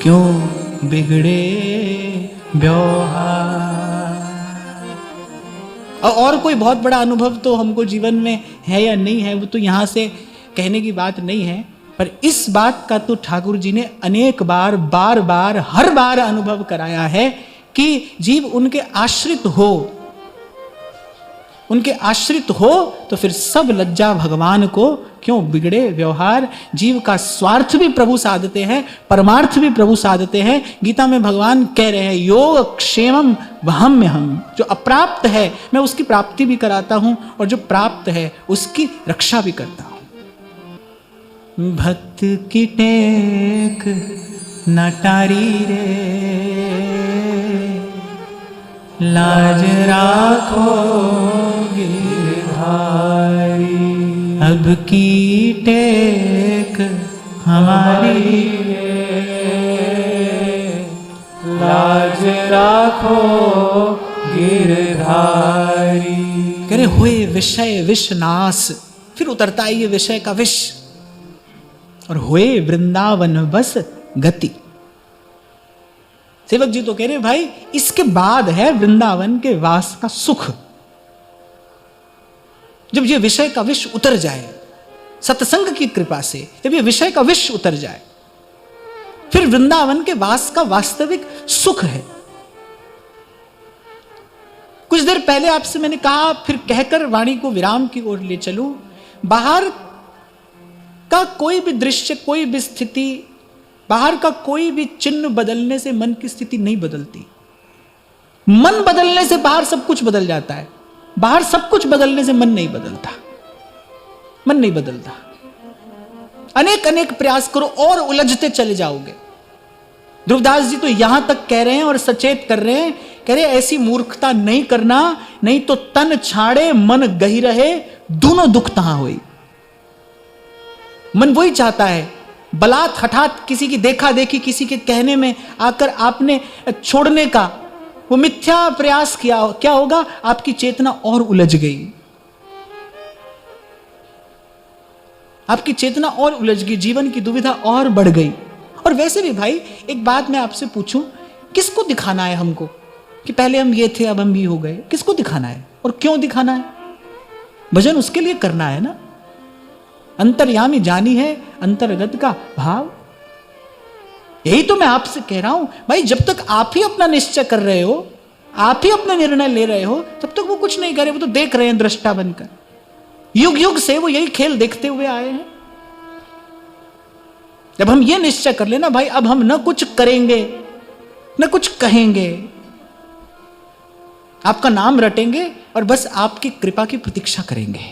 क्यों बिगड़े व्यवहार। और कोई बहुत बड़ा अनुभव तो हमको जीवन में है या नहीं है वो तो यहां से कहने की बात नहीं है, पर इस बात का तो ठाकुर जी ने अनेक बार, बार बार, हर बार अनुभव कराया है कि जीव उनके आश्रित हो तो फिर सब लज्जा भगवान को क्यों बिगड़े व्यवहार। जीव का स्वार्थ भी प्रभु साधते हैं, परमार्थ भी प्रभु साधते हैं। गीता में भगवान कह रहे हैं योग क्षेमम वहम्यहम्, जो अप्राप्त है मैं उसकी प्राप्ति भी कराता हूं और जो प्राप्त है उसकी रक्षा भी करता हूं। भक्त की टेक नटारी रे, लाज राखो गिरधारी, अब की टेक हमारी लाज राखो गिरधारी। कह रहे हुए विषय विषनाश, फिर उतरता है ये विषय का विष, और हुए वृंदावन बस गति। सेवक जी तो कह रहे भाई इसके बाद है वृंदावन के वास का सुख। जब ये विषय का विष उतर जाए, सत्संग की कृपा से जब ये विषय का विष उतर जाए, फिर वृंदावन के वास का वास्तविक सुख है। कुछ देर पहले आपसे मैंने कहा, फिर कहकर वाणी को विराम की ओर ले चलूं, बाहर का कोई भी दृश्य, कोई भी स्थिति, बाहर का कोई भी चिन्ह बदलने से मन की स्थिति नहीं बदलती। मन बदलने से बाहर सब कुछ बदल जाता है, बाहर सब कुछ बदलने से मन नहीं बदलता। मन नहीं बदलता। अनेक अनेक प्रयास करो और उलझते चले जाओगे। ध्रुवदास जी तो यहां तक कह रहे हैं और सचेत कर रहे हैं, कह रहे ऐसी मूर्खता नहीं करना, नहीं तो तन छाड़े मन गही रहे, दोनों दुख तहां हुई। मन वही चाहता है, बलात् हठात किसी की देखा देखी, किसी के कहने में आकर आपने छोड़ने का, वो मिथ्या प्रयास किया, क्या होगा? आपकी चेतना और उलझ गई, आपकी चेतना और उलझ गई, जीवन की दुविधा और बढ़ गई। और वैसे भी भाई एक बात मैं आपसे पूछूं, किसको दिखाना है हमको कि पहले हम ये थे अब हम भी हो गए? किसको दिखाना है और क्यों दिखाना है? भजन उसके लिए करना है ना। अंतर्यामी जानी है अंतर्गत का भाव। यही तो मैं आपसे कह रहा हूं भाई, जब तक आप ही अपना निश्चय कर रहे हो, आप ही अपना निर्णय ले रहे हो, तब तक वो कुछ नहीं करे, वो तो देख रहे हैं दृष्टा बनकर। युग युग से वो यही खेल देखते हुए आए हैं। जब हम ये निश्चय कर लेना भाई अब हम न कुछ करेंगे न कुछ कहेंगे, आपका नाम रटेंगे और बस आपकी कृपा की प्रतीक्षा करेंगे।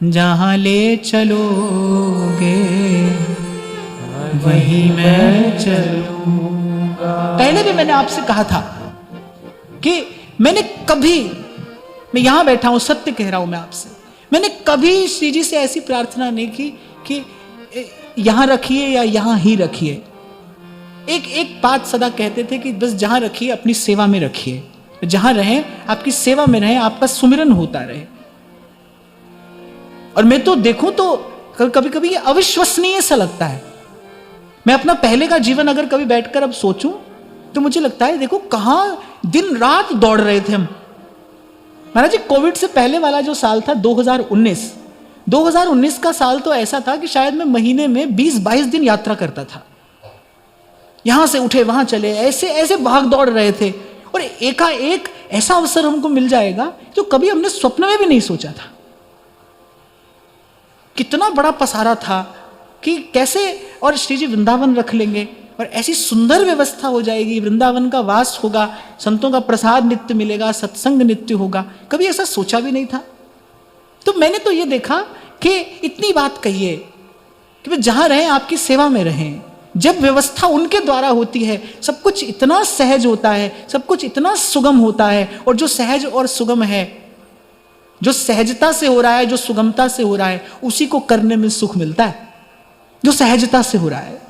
जहां ले चलोगे वही मैं चलूंगा। पहले भी मैंने आपसे कहा था कि मैं यहां बैठा हूं, सत्य कह रहा हूं मैं आपसे, मैंने कभी श्री जी से ऐसी प्रार्थना नहीं की कि यहां रखिए या यहां ही रखिए। एक बात सदा कहते थे कि बस जहां रखिए अपनी सेवा में रखिए, जहां रहें आपकी सेवा में रहें, आपका सुमिरन होता रहे। और मैं तो देखूं तो कभी कभी ये अविश्वसनीय सा लगता है। मैं अपना पहले का जीवन अगर कभी बैठकर अब सोचूं तो मुझे लगता है देखो कहां दिन रात दौड़ रहे थे हम। महाराज जी, कोविड से पहले वाला जो साल था 2019 का साल तो ऐसा था कि शायद मैं महीने में 20-22 दिन यात्रा करता था। यहां से उठे वहां चले, ऐसे ऐसे भाग दौड़ रहे थे। और एकाएक ऐसा अवसर हमको मिल जाएगा जो कभी हमने स्वप्न में भी नहीं सोचा था। कितना बड़ा पसारा था कि कैसे, और श्री जी वृंदावन रख लेंगे और ऐसी सुंदर व्यवस्था हो जाएगी, वृंदावन का वास होगा, संतों का प्रसाद नित्य मिलेगा, सत्संग नित्य होगा। कभी ऐसा सोचा भी नहीं था। तो मैंने तो ये देखा कि इतनी बात कहिए कि वे जहां रहें आपकी सेवा में रहें। जब व्यवस्था उनके द्वारा होती है सब कुछ इतना सहज होता है, सब कुछ इतना सुगम होता है। और जो सहज और सुगम है, जो सहजता से हो रहा है, जो सुगमता से हो रहा है, उसी को करने में सुख मिलता है, जो सहजता से हो रहा है।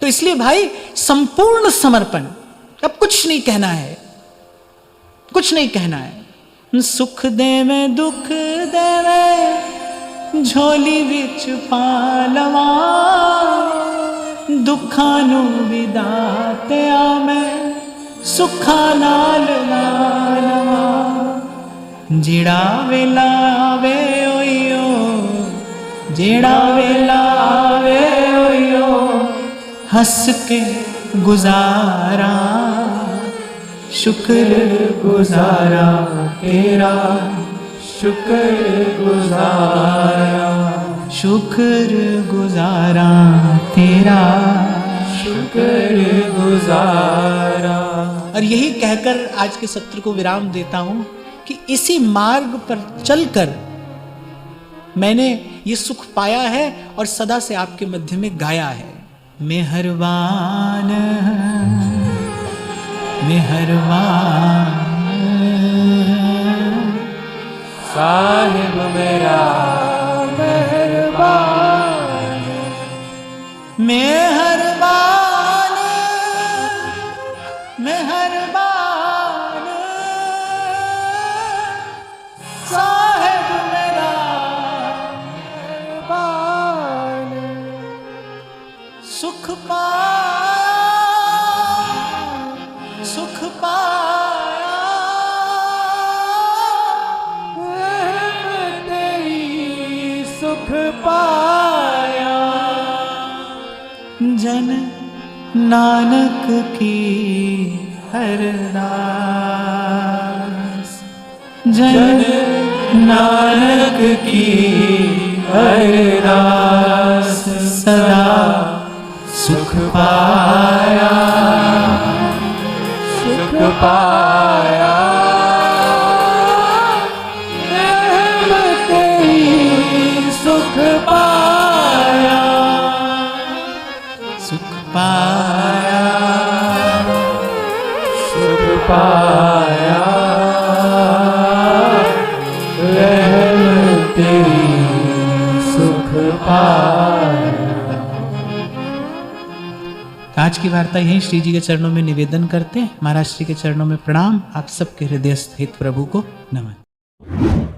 तो इसलिए भाई संपूर्ण समर्पण, अब कुछ नहीं कहना है, कुछ नहीं कहना है। सुख देवे दुख देवे झोली विच पालवा, दुखानु विदाते आमे सुखा नाल नालवा। जिड़ा वेला आवे ओयो, जिड़ा वेला आवे ओयो, हंस के गुजारा, शुक्र गुजारा तेरा, शुक्र गुजारा, शुक्र गुजारा तेरा, शुक्र गुजारा। और यही कहकर आज के सत्र को विराम देता हूं कि इसी मार्ग पर चलकर मैंने ये सुख पाया है और सदा से आपके मध्य में गाया है। मेहरबान मेहरबान साहिब मेरा मेहरबान, मेहरबान मेहरबान साहिब मेरा मेहरबान। सुख पाया, सुख पाया, तेरी सुख पाया। जन नानक की अरदास, जन नानक की अरदास, सदा सुख पाया, सुख पाया। तेरी सुख पाया, सुख पाया, सुख पाया। रहमत तेरी सुख पाया। आज की वार्ता यहीं श्री जी के चरणों में निवेदन करते हैं। महाराज श्री के चरणों में प्रणाम। आप सबके हृदय स्थित प्रभु को नमन।